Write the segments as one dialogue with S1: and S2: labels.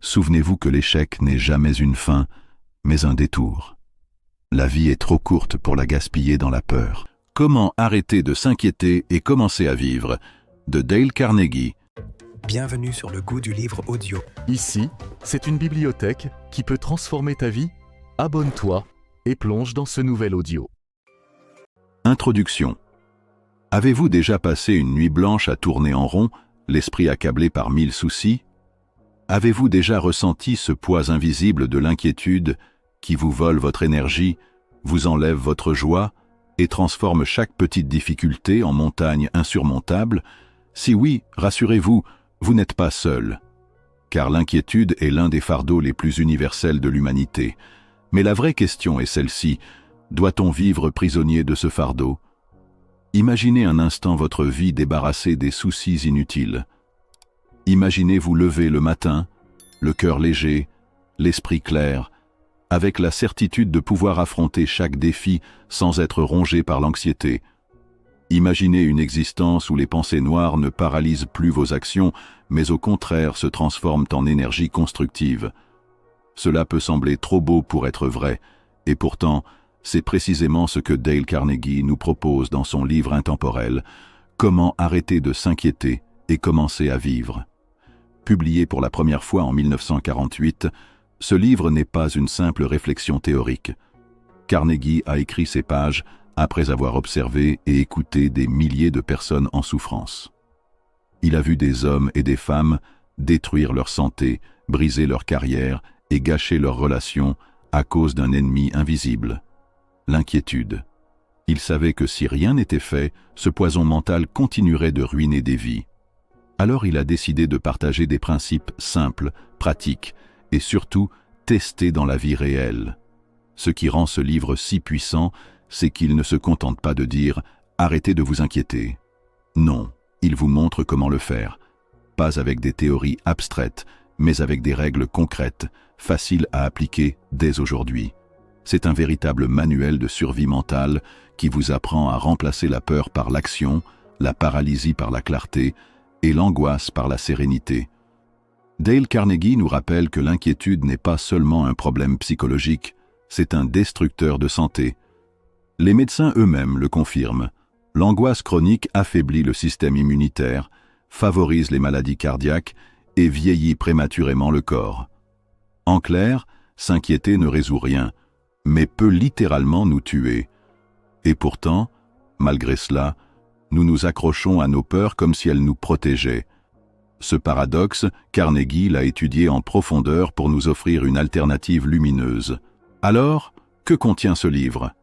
S1: souvenez-vous que l'échec n'est jamais une fin, mais un détour. La vie est trop courte pour la gaspiller dans la peur. Comment arrêter de s'inquiéter et commencer à vivre, de Dale Carnegie.
S2: Bienvenue sur le goût du livre audio.
S3: Ici, c'est une bibliothèque qui peut transformer ta vie. Abonne-toi et plonge dans ce nouvel audio.
S1: Introduction. Avez-vous déjà passé une nuit blanche à tourner en rond, l'esprit accablé par 1000 soucis? Avez-vous déjà ressenti ce poids invisible de l'inquiétude qui vous vole votre énergie, vous enlève votre joie et transforme chaque petite difficulté en montagne insurmontable? Si oui, rassurez-vous, vous n'êtes pas seul. Car l'inquiétude est l'un des fardeaux les plus universels de l'humanité. Mais la vraie question est celle-ci: doit-on vivre prisonnier de ce fardeau? Imaginez un instant votre vie débarrassée des soucis inutiles. Imaginez vous lever le matin, le cœur léger, l'esprit clair, avec la certitude de pouvoir affronter chaque défi sans être rongé par l'anxiété. Imaginez une existence où les pensées noires ne paralysent plus vos actions, mais au contraire se transforment en énergie constructive. Cela peut sembler trop beau pour être vrai, et pourtant, c'est précisément ce que Dale Carnegie nous propose dans son livre intemporel « Comment arrêter de s'inquiéter et commencer à vivre ». Publié pour la première fois en 1948, ce livre n'est pas une simple réflexion théorique. Carnegie a écrit ces pages après avoir observé et écouté des milliers de personnes en souffrance. Il a vu des hommes et des femmes détruire leur santé, briser leur carrière et gâcher leurs relations à cause d'un ennemi invisible, l'inquiétude. Il savait que si rien n'était fait, ce poison mental continuerait de ruiner des vies. Alors il a décidé de partager des principes simples, pratiques et surtout testés dans la vie réelle. Ce qui rend ce livre si puissant, c'est qu'il ne se contente pas de dire « arrêtez de vous inquiéter ». Non, il vous montre comment le faire, pas avec des théories abstraites, mais avec des règles concrètes, faciles à appliquer dès aujourd'hui. C'est un véritable manuel de survie mentale qui vous apprend à remplacer la peur par l'action, la paralysie par la clarté et l'angoisse par la sérénité. Dale Carnegie nous rappelle que l'inquiétude n'est pas seulement un problème psychologique, c'est un destructeur de santé. Les médecins eux-mêmes le confirment. L'angoisse chronique affaiblit le système immunitaire, favorise les maladies cardiaques et vieillit prématurément le corps. En clair, s'inquiéter ne résout rien, mais peut littéralement nous tuer. Et pourtant, malgré cela, nous nous accrochons à nos peurs comme si elles nous protégeaient. Ce paradoxe, Carnegie l'a étudié en profondeur pour nous offrir une alternative lumineuse. Alors, que contient ce livre?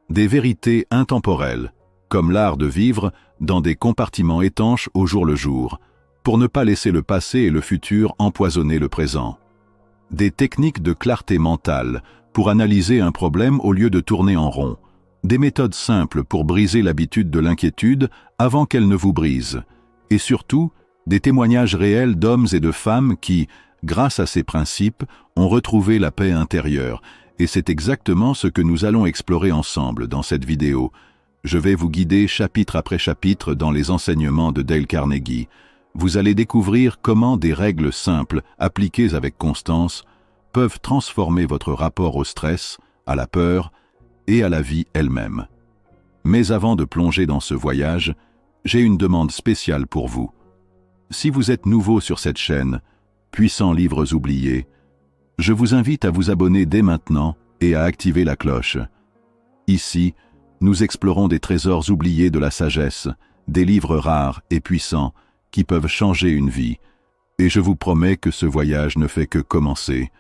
S1: Des vérités intemporelles, comme l'art de vivre dans des compartiments étanches au jour le jour, pour ne pas laisser le passé et le futur empoisonner le présent. Des techniques de clarté mentale, pour analyser un problème au lieu de tourner en rond. Des méthodes simples pour briser l'habitude de l'inquiétude avant qu'elle ne vous brise. Et surtout, des témoignages réels d'hommes et de femmes qui, grâce à ces principes, ont retrouvé la paix intérieure. Et c'est exactement ce que nous allons explorer ensemble dans cette vidéo. Je vais vous guider chapitre après chapitre dans les enseignements de Dale Carnegie. Vous allez découvrir comment des règles simples, appliquées avec constance, peuvent transformer votre rapport au stress, à la peur et à la vie elle-même. Mais avant de plonger dans ce voyage, j'ai une demande spéciale pour vous. Si vous êtes nouveau sur cette chaîne, Puissants Livres Oubliés, je vous invite à vous abonner dès maintenant et à activer la cloche. Ici, nous explorons des trésors oubliés de la sagesse, des livres rares et puissants qui peuvent changer une vie, et je vous promets que ce voyage ne fait que commencer.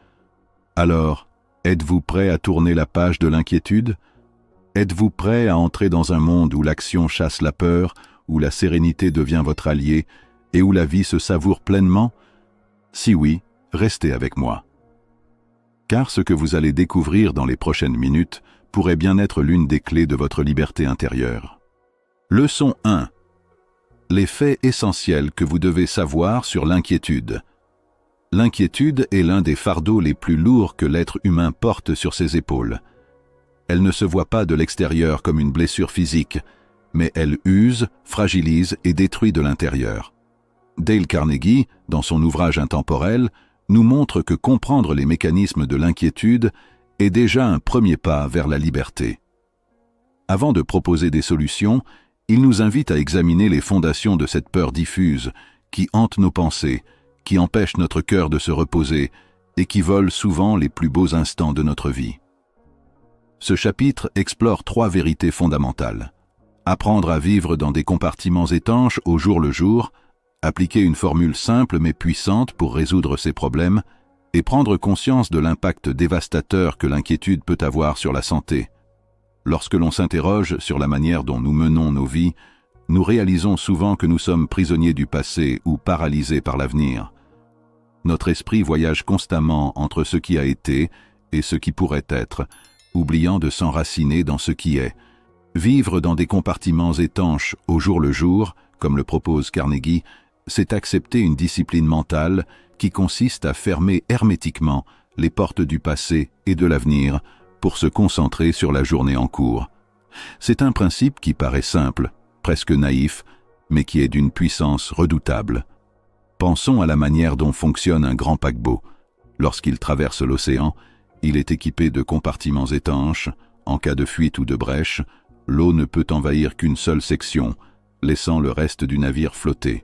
S1: Alors, êtes-vous prêt à tourner la page de l'inquiétude? Êtes-vous prêt à entrer dans un monde où l'action chasse la peur, où la sérénité devient votre allié et où la vie se savoure pleinement? Si oui, restez avec moi. Car ce que vous allez découvrir dans les prochaines minutes pourrait bien être l'une des clés de votre liberté intérieure. Leçon 1. Les faits essentiels que vous devez savoir sur l'inquiétude. L'inquiétude est l'un des fardeaux les plus lourds que l'être humain porte sur ses épaules. Elle ne se voit pas de l'extérieur comme une blessure physique, mais elle use, fragilise et détruit de l'intérieur. Dale Carnegie, dans son ouvrage intemporel, nous montre que comprendre les mécanismes de l'inquiétude est déjà un premier pas vers la liberté. Avant de proposer des solutions, il nous invite à examiner les fondations de cette peur diffuse qui hante nos pensées, qui empêche notre cœur de se reposer et qui vole souvent les plus beaux instants de notre vie. Ce chapitre explore 3 vérités fondamentales. Apprendre à vivre dans des compartiments étanches au jour le jour, appliquer une formule simple mais puissante pour résoudre ces problèmes et prendre conscience de l'impact dévastateur que l'inquiétude peut avoir sur la santé. Lorsque l'on s'interroge sur la manière dont nous menons nos vies, nous réalisons souvent que nous sommes prisonniers du passé ou paralysés par l'avenir. Notre esprit voyage constamment entre ce qui a été et ce qui pourrait être, oubliant de s'enraciner dans ce qui est. Vivre dans des compartiments étanches au jour le jour, comme le propose Carnegie, c'est accepter une discipline mentale qui consiste à fermer hermétiquement les portes du passé et de l'avenir pour se concentrer sur la journée en cours. C'est un principe qui paraît simple, presque naïf, mais qui est d'une puissance redoutable. Pensons à la manière dont fonctionne un grand paquebot. Lorsqu'il traverse l'océan, il est équipé de compartiments étanches. En cas de fuite ou de brèche, l'eau ne peut envahir qu'une seule section, laissant le reste du navire flotter.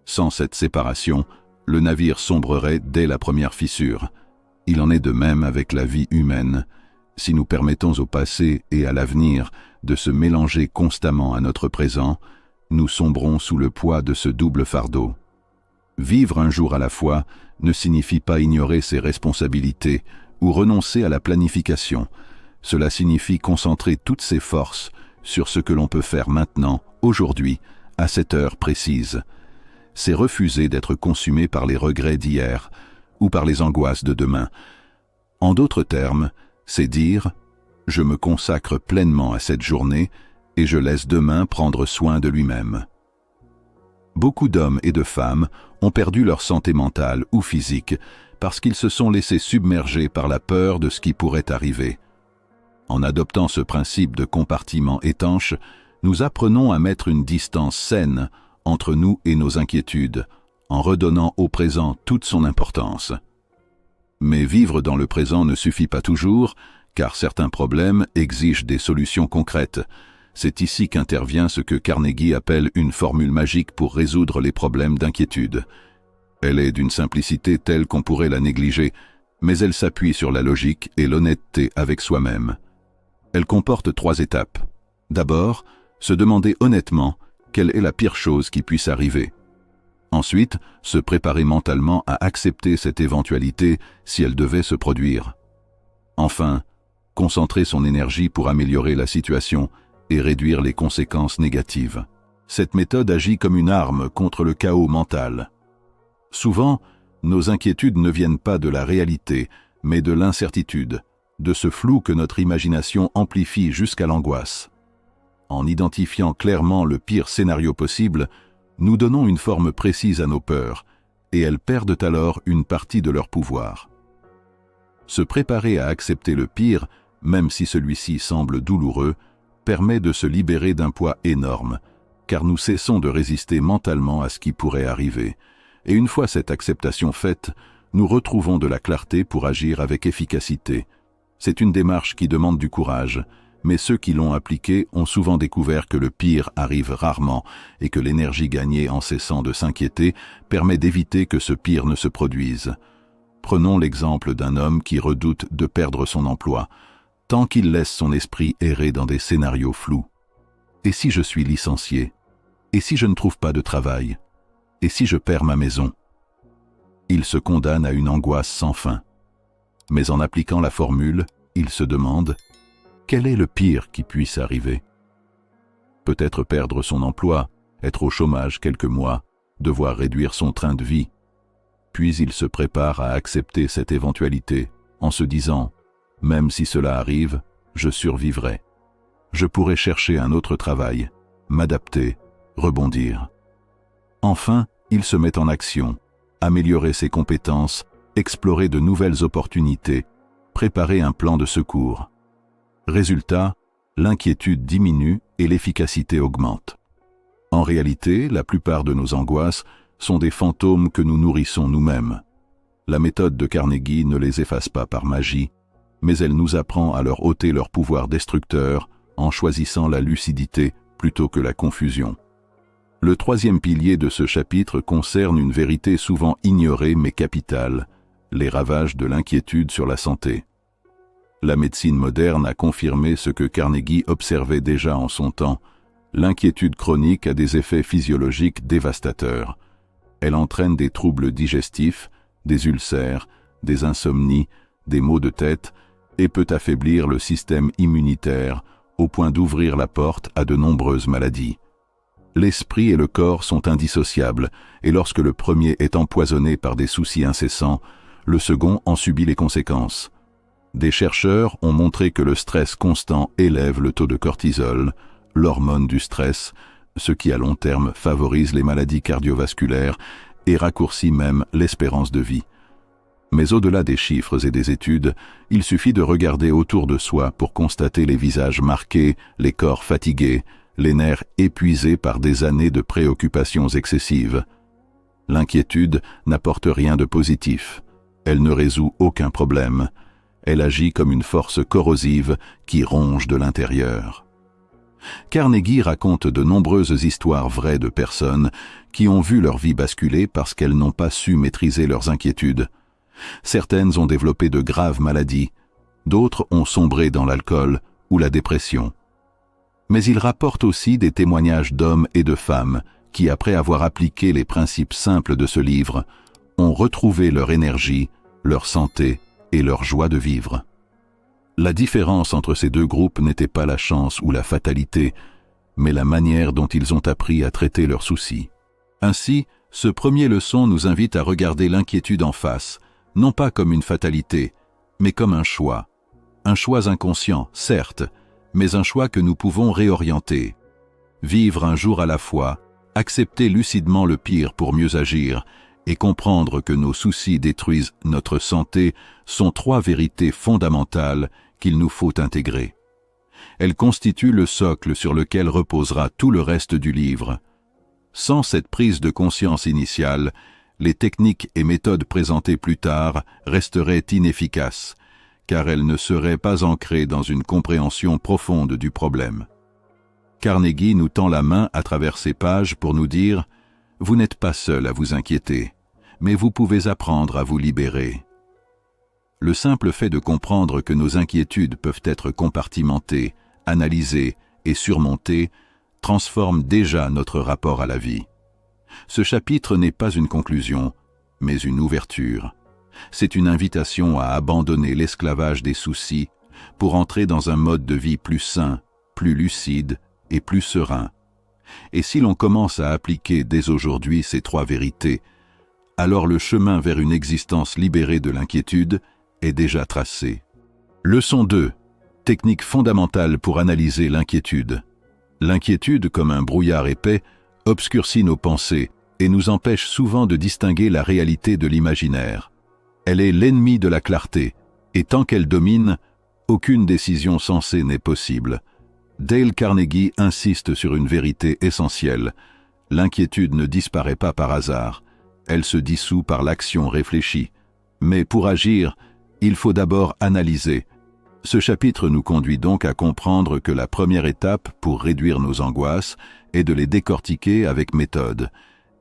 S1: Sans cette séparation, le navire sombrerait dès la première fissure. Il en est de même avec la vie humaine. Si nous permettons au passé et à l'avenir de se mélanger constamment à notre présent, nous sombrons sous le poids de ce double fardeau. Vivre un jour à la fois ne signifie pas ignorer ses responsabilités ou renoncer à la planification. Cela signifie concentrer toutes ses forces sur ce que l'on peut faire maintenant, aujourd'hui, à cette heure précise. C'est refuser d'être consumé par les regrets d'hier ou par les angoisses de demain. En d'autres termes, c'est dire « je me consacre pleinement à cette journée et je laisse demain prendre soin de lui-même ». Beaucoup d'hommes et de femmes ont perdu leur santé mentale ou physique parce qu'ils se sont laissés submerger par la peur de ce qui pourrait arriver. En adoptant ce principe de compartiment étanche, nous apprenons à mettre une distance saine entre nous et nos inquiétudes, en redonnant au présent toute son importance. Mais vivre dans le présent ne suffit pas toujours, car certains problèmes exigent des solutions concrètes. C'est ici qu'intervient ce que Carnegie appelle une formule magique pour résoudre les problèmes d'inquiétude. Elle est d'une simplicité telle qu'on pourrait la négliger, mais elle s'appuie sur la logique et l'honnêteté avec soi-même. Elle comporte 3 étapes. D'abord, se demander honnêtement quelle est la pire chose qui puisse arriver. Ensuite, se préparer mentalement à accepter cette éventualité si elle devait se produire. Enfin, concentrer son énergie pour améliorer la situation et réduire les conséquences négatives. Cette méthode agit comme une arme contre le chaos mental. Souvent, nos inquiétudes ne viennent pas de la réalité, mais de l'incertitude, de ce flou que notre imagination amplifie jusqu'à l'angoisse. En identifiant clairement le pire scénario possible, nous donnons une forme précise à nos peurs, et elles perdent alors une partie de leur pouvoir. Se préparer à accepter le pire, même si celui-ci semble douloureux, permet de se libérer d'un poids énorme, car nous cessons de résister mentalement à ce qui pourrait arriver. Et une fois cette acceptation faite, nous retrouvons de la clarté pour agir avec efficacité. C'est une démarche qui demande du courage, mais ceux qui l'ont appliquée ont souvent découvert que le pire arrive rarement et que l'énergie gagnée en cessant de s'inquiéter permet d'éviter que ce pire ne se produise. Prenons l'exemple d'un homme qui redoute de perdre son emploi, tant qu'il laisse son esprit errer dans des scénarios flous. Et si je suis licencié? Et si je ne trouve pas de travail? Et si je perds ma maison? Il se condamne à une angoisse sans fin. Mais en appliquant la formule, il se demande: quel est le pire qui puisse arriver? Peut-être perdre son emploi, être au chômage quelques mois, devoir réduire son train de vie. Puis il se prépare à accepter cette éventualité en se disant: même si cela arrive, je survivrai. Je pourrai chercher un autre travail, m'adapter, rebondir. Enfin, il se met en action, améliorer ses compétences, explorer de nouvelles opportunités, préparer un plan de secours. Résultat, l'inquiétude diminue et l'efficacité augmente. En réalité, la plupart de nos angoisses sont des fantômes que nous nourrissons nous-mêmes. La méthode de Carnegie ne les efface pas par magie, mais elle nous apprend à leur ôter leur pouvoir destructeur en choisissant la lucidité plutôt que la confusion. Le troisième pilier de ce chapitre concerne une vérité souvent ignorée mais capitale, les ravages de l'inquiétude sur la santé. La médecine moderne a confirmé ce que Carnegie observait déjà en son temps. L'inquiétude chronique a des effets physiologiques dévastateurs. Elle entraîne des troubles digestifs, des ulcères, des insomnies, des maux de tête et peut affaiblir le système immunitaire au point d'ouvrir la porte à de nombreuses maladies. L'esprit et le corps sont indissociables et lorsque le premier est empoisonné par des soucis incessants, le second en subit les conséquences. Des chercheurs ont montré que le stress constant élève le taux de cortisol, l'hormone du stress, ce qui à long terme favorise les maladies cardiovasculaires et raccourcit même l'espérance de vie. Mais au-delà des chiffres et des études, il suffit de regarder autour de soi pour constater les visages marqués, les corps fatigués, les nerfs épuisés par des années de préoccupations excessives. L'inquiétude n'apporte rien de positif. Elle ne résout aucun problème. Elle agit comme une force corrosive qui ronge de l'intérieur. Carnegie raconte de nombreuses histoires vraies de personnes qui ont vu leur vie basculer parce qu'elles n'ont pas su maîtriser leurs inquiétudes. Certaines ont développé de graves maladies, d'autres ont sombré dans l'alcool ou la dépression. Mais il rapporte aussi des témoignages d'hommes et de femmes qui, après avoir appliqué les principes simples de ce livre, ont retrouvé leur énergie, leur santé et leur joie de vivre. La différence entre ces deux groupes n'était pas la chance ou la fatalité, mais la manière dont ils ont appris à traiter leurs soucis. Ainsi, ce premier leçon nous invite à regarder l'inquiétude en face, non pas comme une fatalité, mais comme un choix. Un choix inconscient, certes, mais un choix que nous pouvons réorienter. Vivre un jour à la fois, accepter lucidement le pire pour mieux agir, et comprendre que nos soucis détruisent notre santé sont trois vérités fondamentales qu'il nous faut intégrer. Elles constituent le socle sur lequel reposera tout le reste du livre. Sans cette prise de conscience initiale, les techniques et méthodes présentées plus tard resteraient inefficaces, car elles ne seraient pas ancrées dans une compréhension profonde du problème. Carnegie nous tend la main à travers ces pages pour nous dire « Vous n'êtes pas seul à vous inquiéter, mais vous pouvez apprendre à vous libérer. » Le simple fait de comprendre que nos inquiétudes peuvent être compartimentées, analysées et surmontées transforme déjà notre rapport à la vie. Ce chapitre n'est pas une conclusion, mais une ouverture. C'est une invitation à abandonner l'esclavage des soucis pour entrer dans un mode de vie plus sain, plus lucide et plus serein. Et si l'on commence à appliquer dès aujourd'hui ces trois vérités, alors le chemin vers une existence libérée de l'inquiétude est déjà tracé. Leçon 2. Technique fondamentale pour analyser l'inquiétude. L'inquiétude, comme un brouillard épais, obscurcit nos pensées et nous empêche souvent de distinguer la réalité de l'imaginaire. Elle est l'ennemi de la clarté, et tant qu'elle domine, aucune décision sensée n'est possible. Dale Carnegie insiste sur une vérité essentielle. L'inquiétude ne disparaît pas par hasard, elle se dissout par l'action réfléchie. Mais pour agir, il faut d'abord analyser. Ce chapitre nous conduit donc à comprendre que la première étape pour réduire nos angoisses est de les décortiquer avec méthode,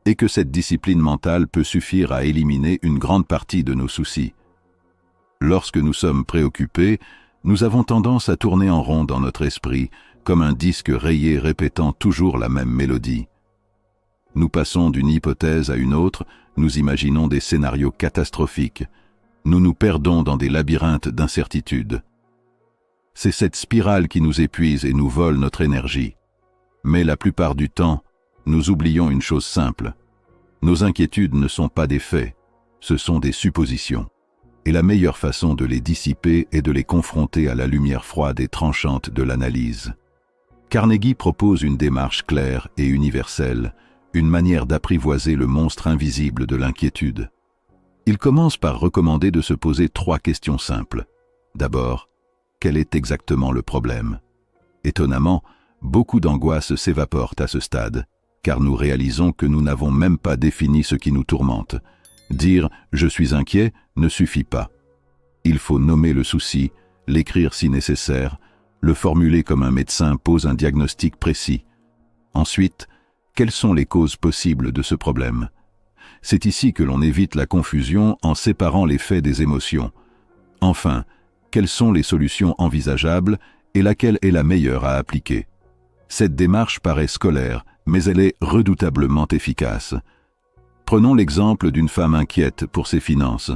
S1: et que cette discipline mentale peut suffire à éliminer une grande partie de nos soucis. Lorsque nous sommes préoccupés, nous avons tendance à tourner en rond dans notre esprit, comme un disque rayé répétant toujours la même mélodie. Nous passons d'une hypothèse à une autre, nous imaginons des scénarios catastrophiques, nous nous perdons dans des labyrinthes d'incertitudes. C'est cette spirale qui nous épuise et nous vole notre énergie. Mais la plupart du temps, nous oublions une chose simple. Nos inquiétudes ne sont pas des faits, ce sont des suppositions. Et la meilleure façon de les dissiper est de les confronter à la lumière froide et tranchante de l'analyse. Carnegie propose une démarche claire et universelle, une manière d'apprivoiser le monstre invisible de l'inquiétude. Il commence par recommander de se poser 3 questions simples. D'abord, quel est exactement le problème? Étonnamment, beaucoup d'angoisse s'évaporent à ce stade, car nous réalisons que nous n'avons même pas défini ce qui nous tourmente. Dire « je suis inquiet » ne suffit pas. Il faut nommer le souci, l'écrire si nécessaire, le formuler comme un médecin pose un diagnostic précis. Ensuite, quelles sont les causes possibles de ce problème? C'est ici que l'on évite la confusion en séparant les faits des émotions. Enfin, quelles sont les solutions envisageables et laquelle est la meilleure à appliquer? Cette démarche paraît scolaire, mais elle est redoutablement efficace. Prenons l'exemple d'une femme inquiète pour ses finances.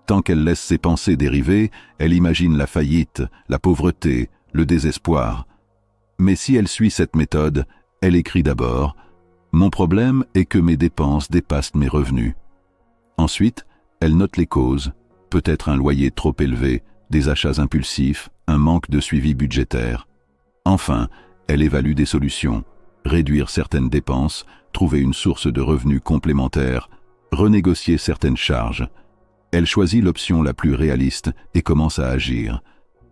S1: Tant qu'elle laisse ses pensées dériver, elle imagine la faillite, la pauvreté, le désespoir. Mais si elle suit cette méthode, elle écrit d'abord « Mon problème est que mes dépenses dépassent mes revenus ». Ensuite, elle note les causes, peut-être un loyer trop élevé, des achats impulsifs, un manque de suivi budgétaire. Enfin, elle évalue des solutions, réduire certaines dépenses, trouver une source de revenus complémentaire, renégocier certaines charges. Elle choisit l'option la plus réaliste et commence à agir.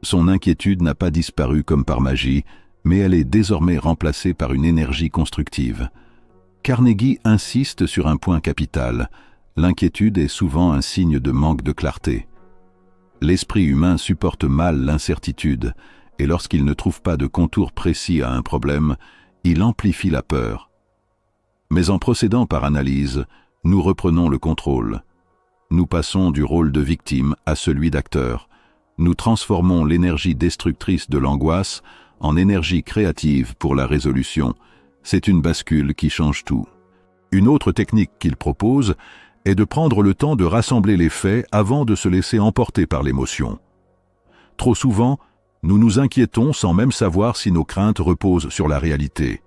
S1: Son inquiétude n'a pas disparu comme par magie, mais elle est désormais remplacée par une énergie constructive. Carnegie insiste sur un point capital. L'inquiétude est souvent un signe de manque de clarté. L'esprit humain supporte mal l'incertitude, et lorsqu'il ne trouve pas de contour précis à un problème, il amplifie la peur. Mais en procédant par analyse, nous reprenons le contrôle. Nous passons du rôle de victime à celui d'acteur. Nous transformons l'énergie destructrice de l'angoisse en énergie créative pour la résolution. C'est une bascule qui change tout. Une autre technique qu'il propose est de prendre le temps de rassembler les faits avant de se laisser emporter par l'émotion. Trop souvent, nous nous inquiétons sans même savoir si nos craintes reposent sur la réalité.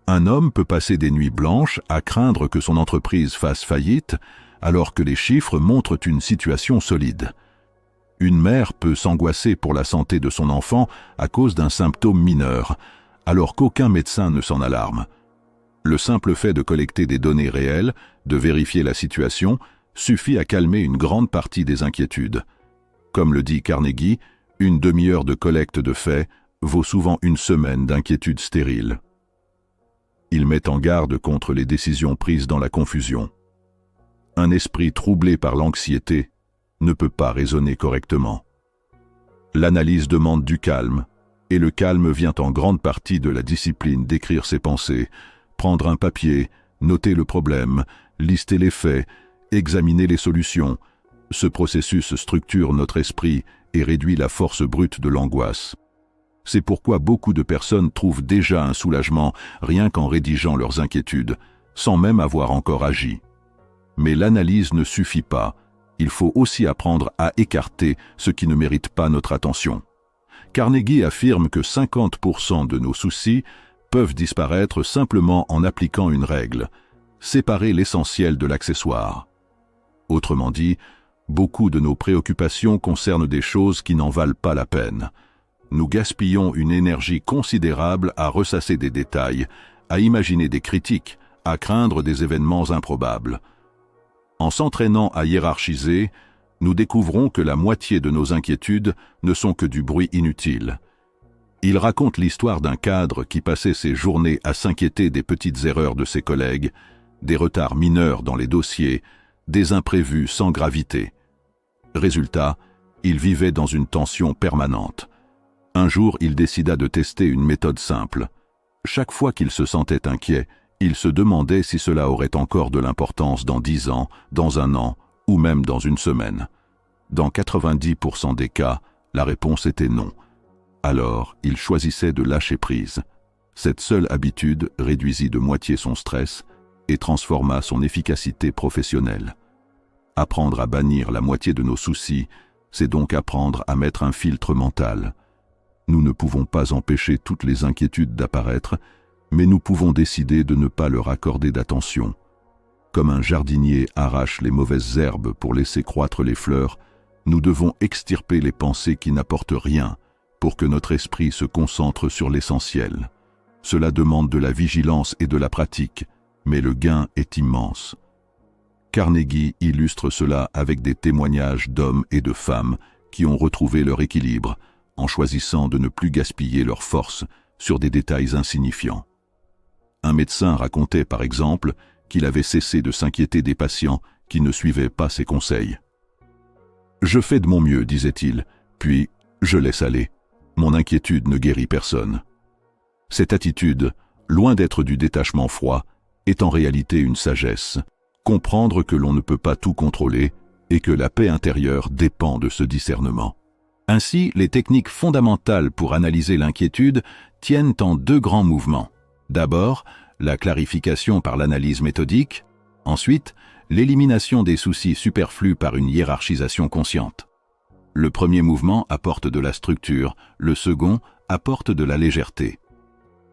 S1: Un homme peut passer des nuits blanches à craindre que son entreprise fasse faillite, alors que les chiffres montrent une situation solide. Une mère peut s'angoisser pour la santé de son enfant à cause d'un symptôme mineur, alors qu'aucun médecin ne s'en alarme. Le simple fait de collecter des données réelles, de vérifier la situation, suffit à calmer une grande partie des inquiétudes. Comme le dit Carnegie, une demi-heure de collecte de faits vaut souvent une semaine d'inquiétude stérile. Il met en garde contre les décisions prises dans la confusion. Un esprit troublé par l'anxiété ne peut pas raisonner correctement. L'analyse demande du calme, et le calme vient en grande partie de la discipline d'écrire ses pensées, prendre un papier, noter le problème, lister les faits, examiner les solutions. Ce processus structure notre esprit et réduit la force brute de l'angoisse. C'est pourquoi beaucoup de personnes trouvent déjà un soulagement rien qu'en rédigeant leurs inquiétudes, sans même avoir encore agi. Mais l'analyse ne suffit pas. Il faut aussi apprendre à écarter ce qui ne mérite pas notre attention. Carnegie affirme que 50% de nos soucis peuvent disparaître simplement en appliquant une règle, séparer l'essentiel de l'accessoire. Autrement dit, beaucoup de nos préoccupations concernent des choses qui n'en valent pas la peine. Nous gaspillons une énergie considérable à ressasser des détails, à imaginer des critiques, à craindre des événements improbables. En s'entraînant à hiérarchiser, nous découvrons que la moitié de nos inquiétudes ne sont que du bruit inutile. Il raconte l'histoire d'un cadre qui passait ses journées à s'inquiéter des petites erreurs de ses collègues, des retards mineurs dans les dossiers, des imprévus sans gravité. Résultat, il vivait dans une tension permanente. Un jour, il décida de tester une méthode simple. Chaque fois qu'il se sentait inquiet, il se demandait si cela aurait encore de l'importance dans 10 ans, dans un an, ou même dans une semaine. Dans 90% des cas, la réponse était non. Alors, il choisissait de lâcher prise. Cette seule habitude réduisit de moitié son stress et transforma son efficacité professionnelle. Apprendre à bannir la moitié de nos soucis, c'est donc apprendre à mettre un filtre mental. Nous ne pouvons pas empêcher toutes les inquiétudes d'apparaître, mais nous pouvons décider de ne pas leur accorder d'attention. Comme un jardinier arrache les mauvaises herbes pour laisser croître les fleurs, nous devons extirper les pensées qui n'apportent rien pour que notre esprit se concentre sur l'essentiel. Cela demande de la vigilance et de la pratique, mais le gain est immense. Carnegie illustre cela avec des témoignages d'hommes et de femmes qui ont retrouvé leur équilibre en choisissant de ne plus gaspiller leurs forces sur des détails insignifiants. Un médecin racontait par exemple qu'il avait cessé de s'inquiéter des patients qui ne suivaient pas ses conseils. « Je fais de mon mieux, disait-il, puis je laisse aller. Mon inquiétude ne guérit personne. » Cette attitude, loin d'être du détachement froid, est en réalité une sagesse. Comprendre que l'on ne peut pas tout contrôler et que la paix intérieure dépend de ce discernement. Ainsi, les techniques fondamentales pour analyser l'inquiétude tiennent en deux grands mouvements. D'abord, la clarification par l'analyse méthodique. Ensuite, l'élimination des soucis superflus par une hiérarchisation consciente. Le premier mouvement apporte de la structure, le second apporte de la légèreté.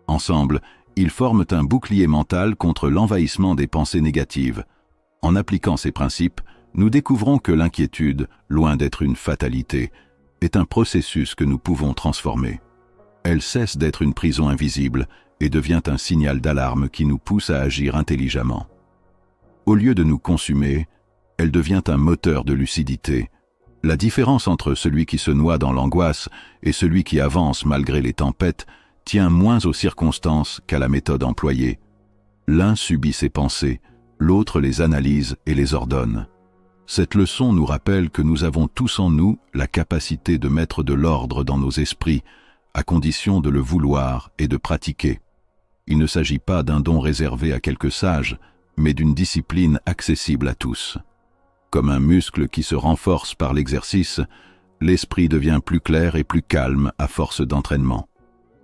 S1: Ensemble, ils forment un bouclier mental contre l'envahissement des pensées négatives. En appliquant ces principes, nous découvrons que l'inquiétude, loin d'être une fatalité, est un processus que nous pouvons transformer. Elle cesse d'être une prison invisible et devient un signal d'alarme qui nous pousse à agir intelligemment. Au lieu de nous consumer, elle devient un moteur de lucidité. La différence entre celui qui se noie dans l'angoisse et celui qui avance malgré les tempêtes tient moins aux circonstances qu'à la méthode employée. L'un subit ses pensées, l'autre les analyse et les ordonne. Cette leçon nous rappelle que nous avons tous en nous la capacité de mettre de l'ordre dans nos esprits, à condition de le vouloir et de pratiquer. Il ne s'agit pas d'un don réservé à quelques sages, mais d'une discipline accessible à tous. Comme un muscle qui se renforce par l'exercice, l'esprit devient plus clair et plus calme à force d'entraînement.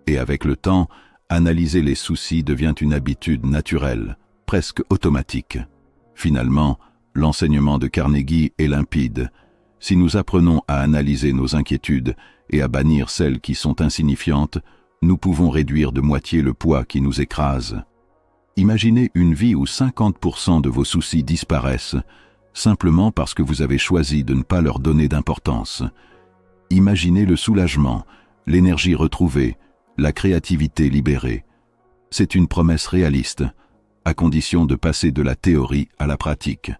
S1: Et avec le temps, analyser les soucis devient une habitude naturelle, presque automatique. Finalement, l'enseignement de Carnegie est limpide. Si nous apprenons à analyser nos inquiétudes et à bannir celles qui sont insignifiantes, nous pouvons réduire de moitié le poids qui nous écrase. Imaginez une vie où 50% de vos soucis disparaissent, simplement parce que vous avez choisi de ne pas leur donner d'importance. Imaginez le soulagement, l'énergie retrouvée, la créativité libérée. C'est une promesse réaliste, à condition de passer de la théorie à la pratique.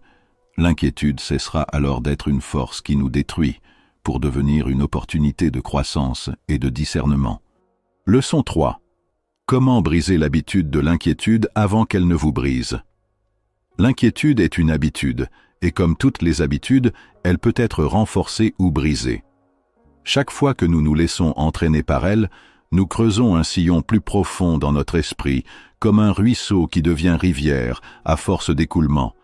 S1: L'inquiétude cessera alors d'être une force qui nous détruit, pour devenir une opportunité de croissance et de discernement. Leçon 3. Comment briser l'habitude de l'inquiétude avant qu'elle ne vous brise? L'inquiétude est une habitude, et comme toutes les habitudes, elle peut être renforcée ou brisée. Chaque fois que nous nous laissons entraîner par elle, nous creusons un sillon plus profond dans notre esprit, comme un ruisseau qui devient rivière à force d'écoulement.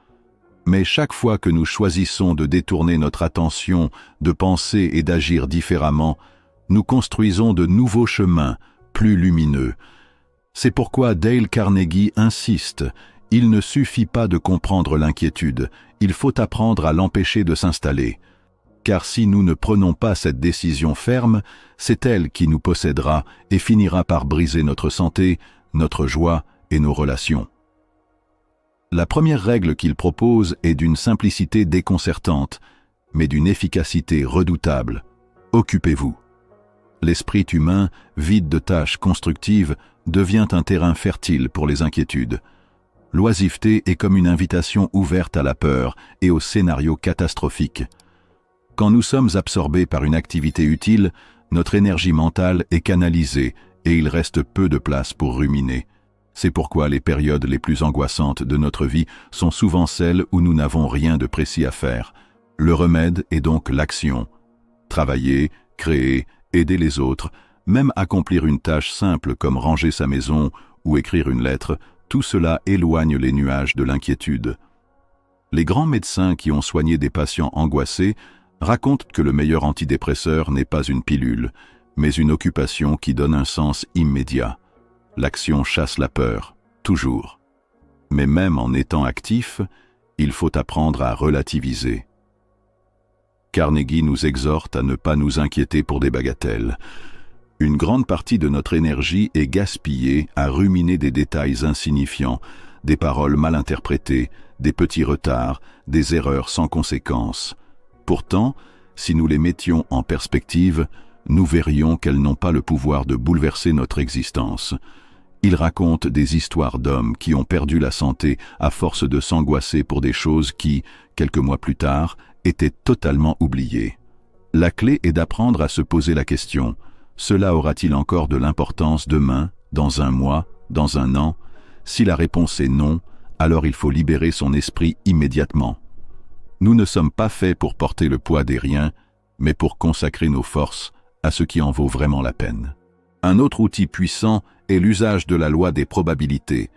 S1: Mais chaque fois que nous choisissons de détourner notre attention, de penser et d'agir différemment, nous construisons de nouveaux chemins, plus lumineux. C'est pourquoi Dale Carnegie insiste, il ne suffit pas de comprendre l'inquiétude, il faut apprendre à l'empêcher de s'installer. Car si nous ne prenons pas cette décision ferme, c'est elle qui nous possédera et finira par briser notre santé, notre joie et nos relations. La première règle qu'il propose est d'une simplicité déconcertante, mais d'une efficacité redoutable. Occupez-vous. L'esprit humain, vide de tâches constructives, devient un terrain fertile pour les inquiétudes. L'oisiveté est comme une invitation ouverte à la peur et aux scénarios catastrophiques. Quand nous sommes absorbés par une activité utile, notre énergie mentale est canalisée et il reste peu de place pour ruminer. C'est pourquoi les périodes les plus angoissantes de notre vie sont souvent celles où nous n'avons rien de précis à faire. Le remède est donc l'action. Travailler, créer, aider les autres, même accomplir une tâche simple comme ranger sa maison ou écrire une lettre, tout cela éloigne les nuages de l'inquiétude. Les grands médecins qui ont soigné des patients angoissés racontent que le meilleur antidépresseur n'est pas une pilule, mais une occupation qui donne un sens immédiat. L'action chasse la peur, toujours. Mais même en étant actif, il faut apprendre à relativiser. Carnegie nous exhorte à ne pas nous inquiéter pour des bagatelles. Une grande partie de notre énergie est gaspillée à ruminer des détails insignifiants, des paroles mal interprétées, des petits retards, des erreurs sans conséquence. Pourtant, si nous les mettions en perspective, nous verrions qu'elles n'ont pas le pouvoir de bouleverser notre existence. Ils racontent des histoires d'hommes qui ont perdu la santé à force de s'angoisser pour des choses qui, quelques mois plus tard, étaient totalement oubliées. La clé est d'apprendre à se poser la question, cela aura-t-il encore de l'importance demain, dans un mois, dans un an? Si la réponse est non, alors il faut libérer son esprit immédiatement. Nous ne sommes pas faits pour porter le poids des riens, mais pour consacrer nos forces à ce qui en vaut vraiment la peine. Un autre outil puissant est l'usage de la loi des probabilités.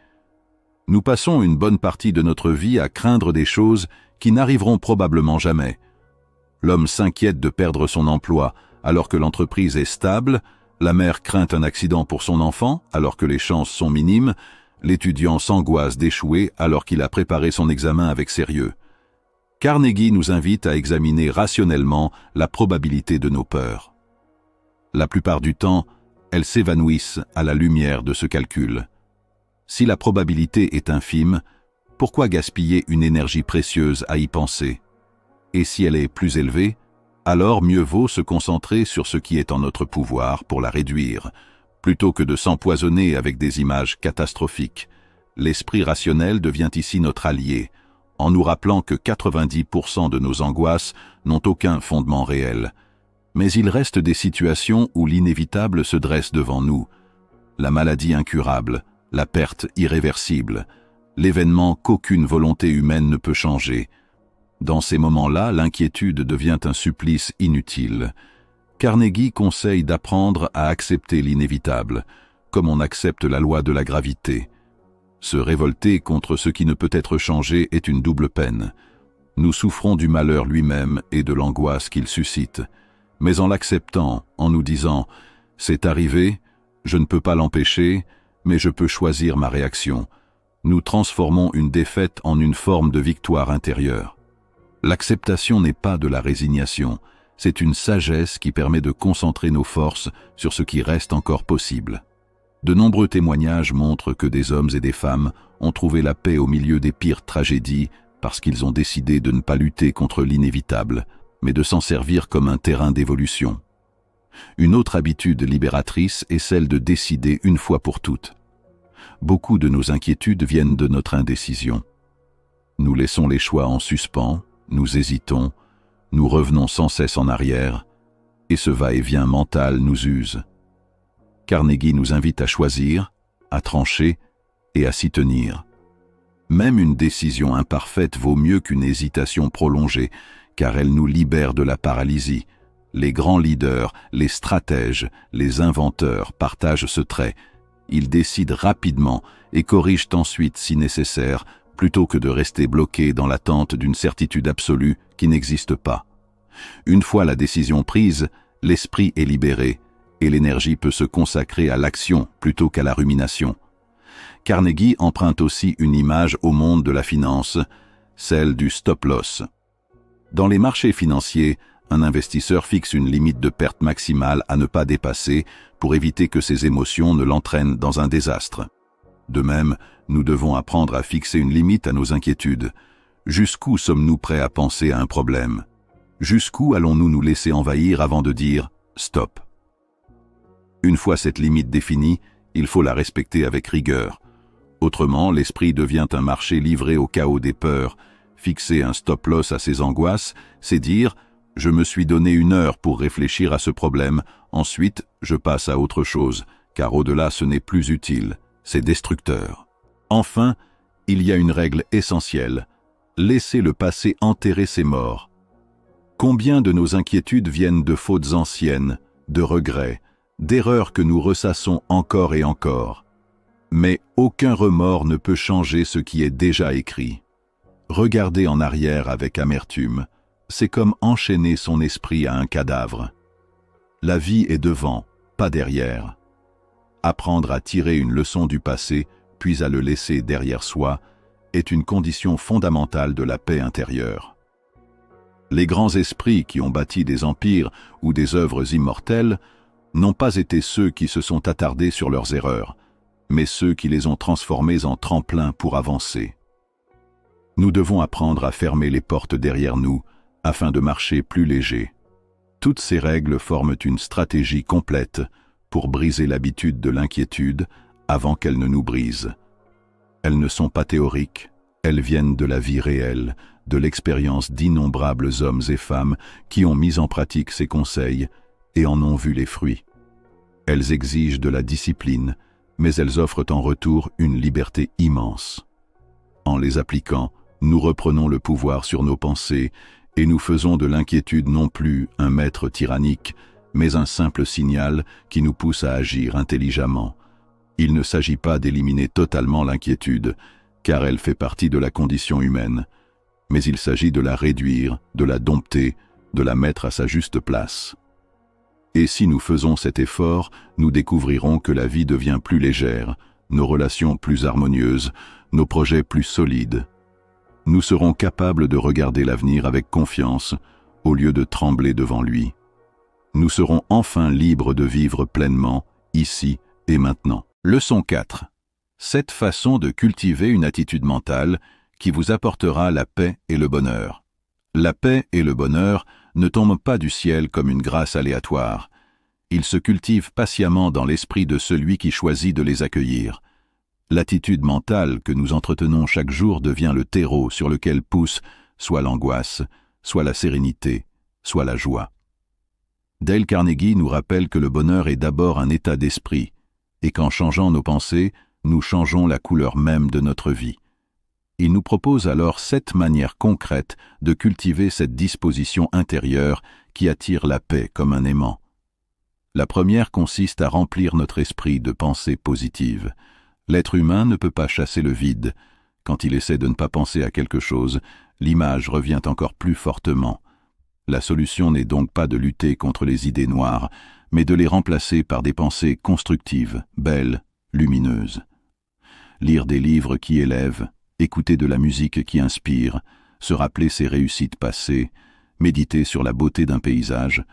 S1: Nous passons une bonne partie de notre vie à craindre des choses qui n'arriveront probablement jamais. L'homme s'inquiète de perdre son emploi alors que l'entreprise est stable, la mère craint un accident pour son enfant alors que les chances sont minimes, l'étudiant s'angoisse d'échouer alors qu'il a préparé son examen avec sérieux. Carnegie nous invite à examiner rationnellement la probabilité de nos peurs. La plupart du temps, elles s'évanouissent à la lumière de ce calcul. Si la probabilité est infime, pourquoi gaspiller une énergie précieuse à y penser? Et si elle est plus élevée, alors mieux vaut se concentrer sur ce qui est en notre pouvoir pour la réduire, plutôt que de s'empoisonner avec des images catastrophiques. L'esprit rationnel devient ici notre allié, en nous rappelant que 90% de nos angoisses n'ont aucun fondement réel. Mais il reste des situations où l'inévitable se dresse devant nous. La maladie incurable, la perte irréversible, l'événement qu'aucune volonté humaine ne peut changer. Dans ces moments-là, l'inquiétude devient un supplice inutile. Carnegie conseille d'apprendre à accepter l'inévitable, comme on accepte la loi de la gravité. Se révolter contre ce qui ne peut être changé est une double peine. Nous souffrons du malheur lui-même et de l'angoisse qu'il suscite. Mais en l'acceptant, en nous disant « c'est arrivé, je ne peux pas l'empêcher, mais je peux choisir ma réaction », nous transformons une défaite en une forme de victoire intérieure. L'acceptation n'est pas de la résignation, c'est une sagesse qui permet de concentrer nos forces sur ce qui reste encore possible. De nombreux témoignages montrent que des hommes et des femmes ont trouvé la paix au milieu des pires tragédies parce qu'ils ont décidé de ne pas lutter contre l'inévitable, mais de s'en servir comme un terrain d'évolution. Une autre habitude libératrice est celle de décider une fois pour toutes. Beaucoup de nos inquiétudes viennent de notre indécision. Nous laissons les choix en suspens, nous hésitons, nous revenons sans cesse en arrière, et ce va-et-vient mental nous use. Carnegie nous invite à choisir, à trancher et à s'y tenir. Même une décision imparfaite vaut mieux qu'une hésitation prolongée, car elle nous libère de la paralysie. Les grands leaders, les stratèges, les inventeurs partagent ce trait. Ils décident rapidement et corrigent ensuite si nécessaire, plutôt que de rester bloqués dans l'attente d'une certitude absolue qui n'existe pas. Une fois la décision prise, l'esprit est libéré et l'énergie peut se consacrer à l'action plutôt qu'à la rumination. Carnegie emprunte aussi une image au monde de la finance, celle du stop-loss. Dans les marchés financiers, un investisseur fixe une limite de perte maximale à ne pas dépasser pour éviter que ses émotions ne l'entraînent dans un désastre. De même, nous devons apprendre à fixer une limite à nos inquiétudes. Jusqu'où sommes-nous prêts à penser à un problème? Jusqu'où allons-nous nous laisser envahir avant de dire « stop ». Une fois cette limite définie, il faut la respecter avec rigueur. Autrement, l'esprit devient un marché livré au chaos des peurs. Fixer un stop-loss à ses angoisses, c'est dire « je me suis donné 1 heure pour réfléchir à ce problème, ensuite je passe à autre chose, car au-delà ce n'est plus utile, c'est destructeur ». Enfin, il y a une règle essentielle, laisser le passé enterrer ses morts. Combien de nos inquiétudes viennent de fautes anciennes, de regrets, d'erreurs que nous ressassons encore et encore. Mais aucun remords ne peut changer ce qui est déjà écrit. Regarder en arrière avec amertume, c'est comme enchaîner son esprit à un cadavre. La vie est devant, pas derrière. Apprendre à tirer une leçon du passé, puis à le laisser derrière soi, est une condition fondamentale de la paix intérieure. Les grands esprits qui ont bâti des empires ou des œuvres immortelles n'ont pas été ceux qui se sont attardés sur leurs erreurs, mais ceux qui les ont transformées en tremplin pour avancer. Nous devons apprendre à fermer les portes derrière nous afin de marcher plus léger. Toutes ces règles forment une stratégie complète pour briser l'habitude de l'inquiétude avant qu'elle ne nous brise. Elles ne sont pas théoriques, elles viennent de la vie réelle, de l'expérience d'innombrables hommes et femmes qui ont mis en pratique ces conseils et en ont vu les fruits. Elles exigent de la discipline, mais elles offrent en retour une liberté immense. En les appliquant, Nous reprenons le pouvoir sur nos pensées et nous faisons de l'inquiétude non plus un maître tyrannique, mais un simple signal qui nous pousse à agir intelligemment. Il ne s'agit pas d'éliminer totalement l'inquiétude, car elle fait partie de la condition humaine, mais il s'agit de la réduire, de la dompter, de la mettre à sa juste place. Et si nous faisons cet effort, nous découvrirons que la vie devient plus légère, nos relations plus harmonieuses, nos projets plus solides. Nous serons capables de regarder l'avenir avec confiance, au lieu de trembler devant lui. Nous serons enfin libres de vivre pleinement, ici et maintenant. Leçon 4. 7 façons de cultiver une attitude mentale qui vous apportera la paix et le bonheur. La paix et le bonheur ne tombent pas du ciel comme une grâce aléatoire. Ils se cultivent patiemment dans l'esprit de celui qui choisit de les accueillir. L'attitude mentale que nous entretenons chaque jour devient le terreau sur lequel pousse soit l'angoisse, soit la sérénité, soit la joie. Dale Carnegie nous rappelle que le bonheur est d'abord un état d'esprit, et qu'en changeant nos pensées, nous changeons la couleur même de notre vie. Il nous propose alors 7 manières concrètes de cultiver cette disposition intérieure qui attire la paix comme un aimant. La première consiste à remplir notre esprit de pensées positives. L'être humain ne peut pas chasser le vide. Quand il essaie de ne pas penser à quelque chose, l'image revient encore plus fortement. La solution n'est donc pas de lutter contre les idées noires, mais de les remplacer par des pensées constructives, belles, lumineuses. Lire des livres qui élèvent, écouter de la musique qui inspire, se rappeler ses réussites passées, méditer sur la beauté d'un paysage,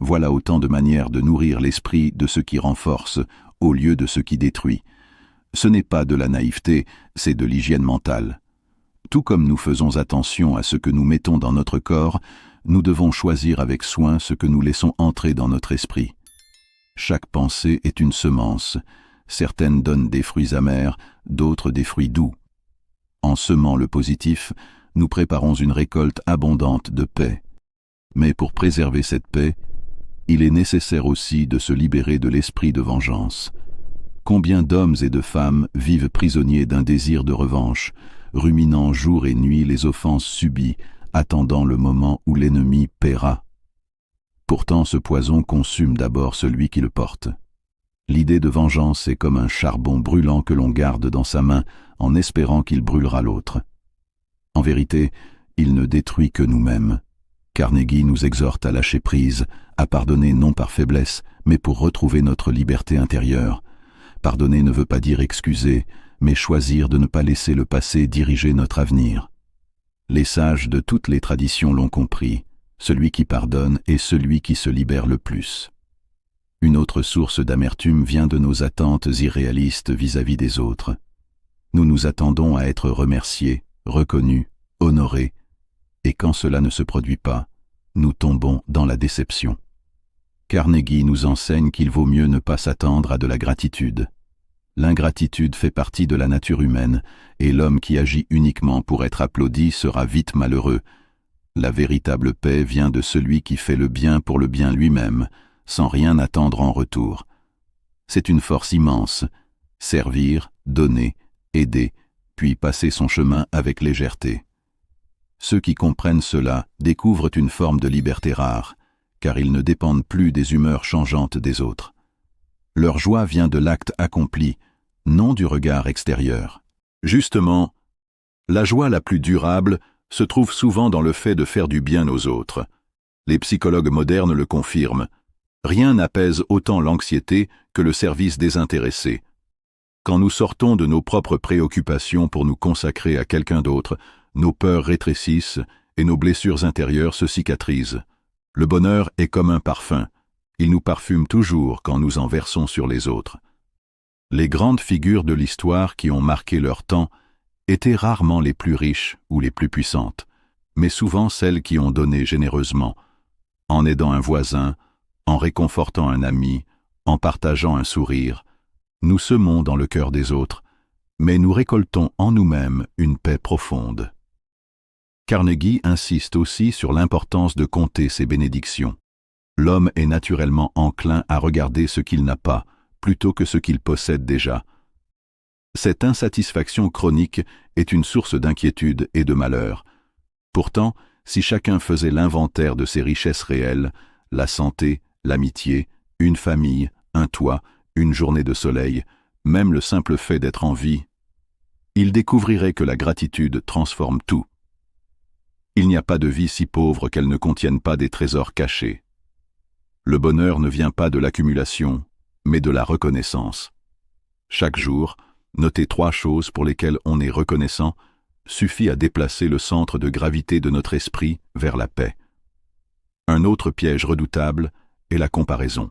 S1: voilà autant de manières de nourrir l'esprit de ce qui renforce au lieu de ce qui détruit. Ce n'est pas de la naïveté, c'est de l'hygiène mentale. Tout comme nous faisons attention à ce que nous mettons dans notre corps, nous devons choisir avec soin ce que nous laissons entrer dans notre esprit. Chaque pensée est une semence. Certaines donnent des fruits amers, d'autres des fruits doux. En semant le positif, nous préparons une récolte abondante de paix. Mais pour préserver cette paix, il est nécessaire aussi de se libérer de l'esprit de vengeance. Combien d'hommes et de femmes vivent prisonniers d'un désir de revanche, ruminant jour et nuit les offenses subies, attendant le moment où l'ennemi paiera. Pourtant ce poison consume d'abord celui qui le porte. L'idée de vengeance est comme un charbon brûlant que l'on garde dans sa main en espérant qu'il brûlera l'autre. En vérité, il ne détruit que nous-mêmes. Carnegie nous exhorte à lâcher prise, à pardonner non par faiblesse, mais pour retrouver notre liberté intérieure. Pardonner ne veut pas dire excuser, mais choisir de ne pas laisser le passé diriger notre avenir. Les sages de toutes les traditions l'ont compris, celui qui pardonne est celui qui se libère le plus. Une autre source d'amertume vient de nos attentes irréalistes vis-à-vis des autres. Nous nous attendons à être remerciés, reconnus, honorés, et quand cela ne se produit pas, nous tombons dans la déception. Carnegie nous enseigne qu'il vaut mieux ne pas s'attendre à de la gratitude. L'ingratitude fait partie de la nature humaine, et l'homme qui agit uniquement pour être applaudi sera vite malheureux. La véritable paix vient de celui qui fait le bien pour le bien lui-même, sans rien attendre en retour. C'est une force immense, servir, donner, aider, puis passer son chemin avec légèreté. Ceux qui comprennent cela découvrent une forme de liberté rare, car ils ne dépendent plus des humeurs changeantes des autres. Leur joie vient de l'acte accompli, non du regard extérieur. Justement, la joie la plus durable se trouve souvent dans le fait de faire du bien aux autres. Les psychologues modernes le confirment. Rien n'apaise autant l'anxiété que le service désintéressé. Quand nous sortons de nos propres préoccupations pour nous consacrer à quelqu'un d'autre, nos peurs rétrécissent et nos blessures intérieures se cicatrisent. Le bonheur est comme un parfum. Il nous parfume toujours quand nous en versons sur les autres. Les grandes figures de l'histoire qui ont marqué leur temps étaient rarement les plus riches ou les plus puissantes, mais souvent celles qui ont donné généreusement, en aidant un voisin, en réconfortant un ami, en partageant un sourire. Nous semons dans le cœur des autres, mais nous récoltons en nous-mêmes une paix profonde. Carnegie insiste aussi sur l'importance de compter ses bénédictions. L'homme est naturellement enclin à regarder ce qu'il n'a pas, plutôt que ce qu'il possède déjà. Cette insatisfaction chronique est une source d'inquiétude et de malheur. Pourtant, si chacun faisait l'inventaire de ses richesses réelles, la santé, l'amitié, une famille, un toit, une journée de soleil, même le simple fait d'être en vie, il découvrirait que la gratitude transforme tout. Il n'y a pas de vie si pauvre qu'elle ne contienne pas des trésors cachés. Le bonheur ne vient pas de l'accumulation, mais de la reconnaissance. Chaque jour, noter 3 choses pour lesquelles on est reconnaissant suffit à déplacer le centre de gravité de notre esprit vers la paix. Un autre piège redoutable est la comparaison.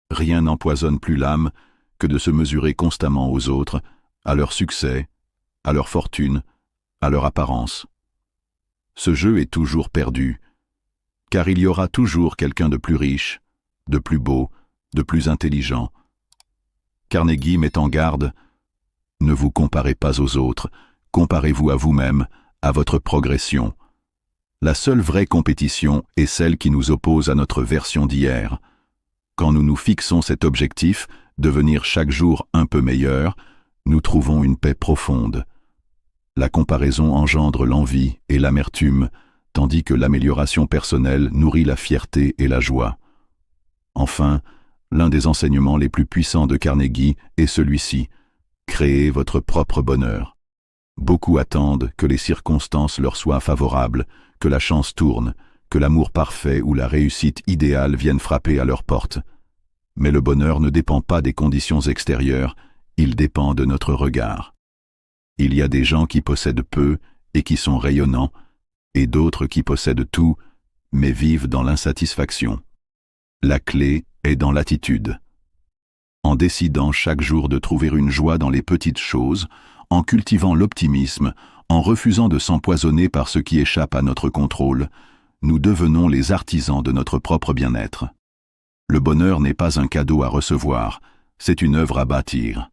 S1: Rien n'empoisonne plus l'âme que de se mesurer constamment aux autres, à leur succès, à leur fortune, à leur apparence. Ce jeu est toujours perdu, car il y aura toujours quelqu'un de plus riche, de plus beau, de plus intelligent. Carnegie met en garde: ne vous comparez pas aux autres, comparez-vous à vous-même, à votre progression. La seule vraie compétition est celle qui nous oppose à notre version d'hier. Quand nous nous fixons cet objectif, devenir chaque jour un peu meilleur, nous trouvons une paix profonde. La comparaison engendre l'envie et l'amertume, tandis que l'amélioration personnelle nourrit la fierté et la joie. Enfin, l'un des enseignements les plus puissants de Carnegie est celui-ci: créez votre propre bonheur. Beaucoup attendent que les circonstances leur soient favorables, que la chance tourne, que l'amour parfait ou la réussite idéale viennent frapper à leur porte. Mais le bonheur ne dépend pas des conditions extérieures, il dépend de notre regard. Il y a des gens qui possèdent peu et qui sont rayonnants, et d'autres qui possèdent tout, mais vivent dans l'insatisfaction. La clé est dans l'attitude. En décidant chaque jour de trouver une joie dans les petites choses, en cultivant l'optimisme, en refusant de s'empoisonner par ce qui échappe à notre contrôle, nous devenons les artisans de notre propre bien-être. Le bonheur n'est pas un cadeau à recevoir, c'est une œuvre à bâtir.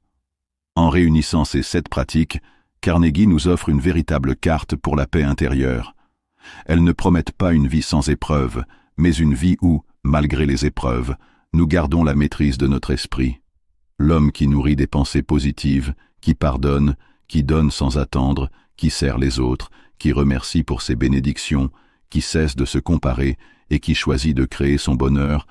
S1: En réunissant ces 7 pratiques, Carnegie nous offre une véritable carte pour la paix intérieure. Elles ne promettent pas une vie sans épreuves, mais une vie où, malgré les épreuves, nous gardons la maîtrise de notre esprit. L'homme qui nourrit des pensées positives, qui pardonne, qui donne sans attendre, qui sert les autres, qui remercie pour ses bénédictions, qui cesse de se comparer et qui choisit de créer son bonheur,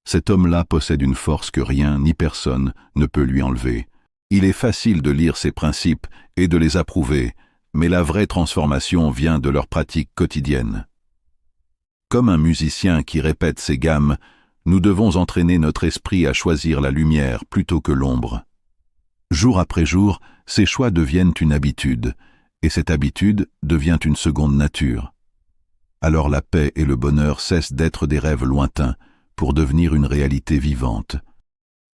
S1: cet homme-là possède une force que rien ni personne ne peut lui enlever. Il est facile de lire ces principes et de les approuver, mais la vraie transformation vient de leur pratique quotidienne. Comme un musicien qui répète ses gammes, nous devons entraîner notre esprit à choisir la lumière plutôt que l'ombre. Jour après jour, ces choix deviennent une habitude, et cette habitude devient une seconde nature. Alors la paix et le bonheur cessent d'être des rêves lointains pour devenir une réalité vivante.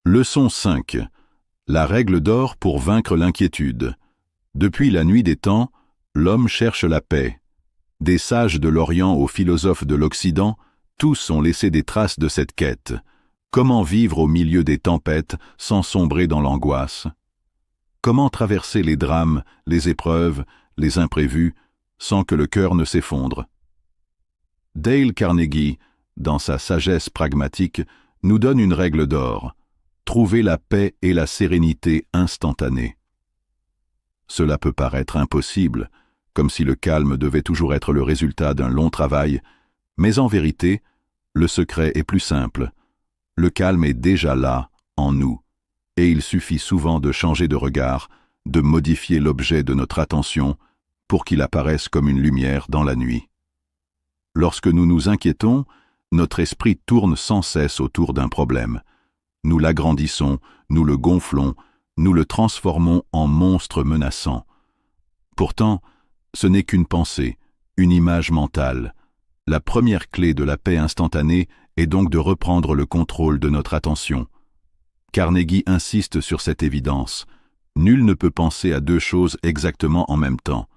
S1: Leçon 5. La règle d'or pour vaincre l'inquiétude. Depuis la nuit des temps, l'homme cherche la paix. Des sages de l'Orient aux philosophes de l'Occident, tous ont laissé des traces de cette quête. Comment vivre au milieu des tempêtes sans sombrer dans l'angoisse? Comment traverser les drames, les épreuves, les imprévus, sans que le cœur ne s'effondre? Dale Carnegie, dans sa sagesse pragmatique, nous donne une règle d'or: trouver la paix et la sérénité instantanée. Cela peut paraître impossible, comme si le calme devait toujours être le résultat d'un long travail, mais en vérité, le secret est plus simple. Le calme est déjà là, en nous, et il suffit souvent de changer de regard, de modifier l'objet de notre attention pour qu'il apparaisse comme une lumière dans la nuit. Lorsque nous nous inquiétons, notre esprit tourne sans cesse autour d'un problème. Nous l'agrandissons, nous le gonflons, nous le transformons en monstre menaçant. Pourtant, ce n'est qu'une pensée, une image mentale. La première clé de la paix instantanée est donc de reprendre le contrôle de notre attention. Carnegie insiste sur cette évidence. Nul ne peut penser à 2 choses exactement en même temps.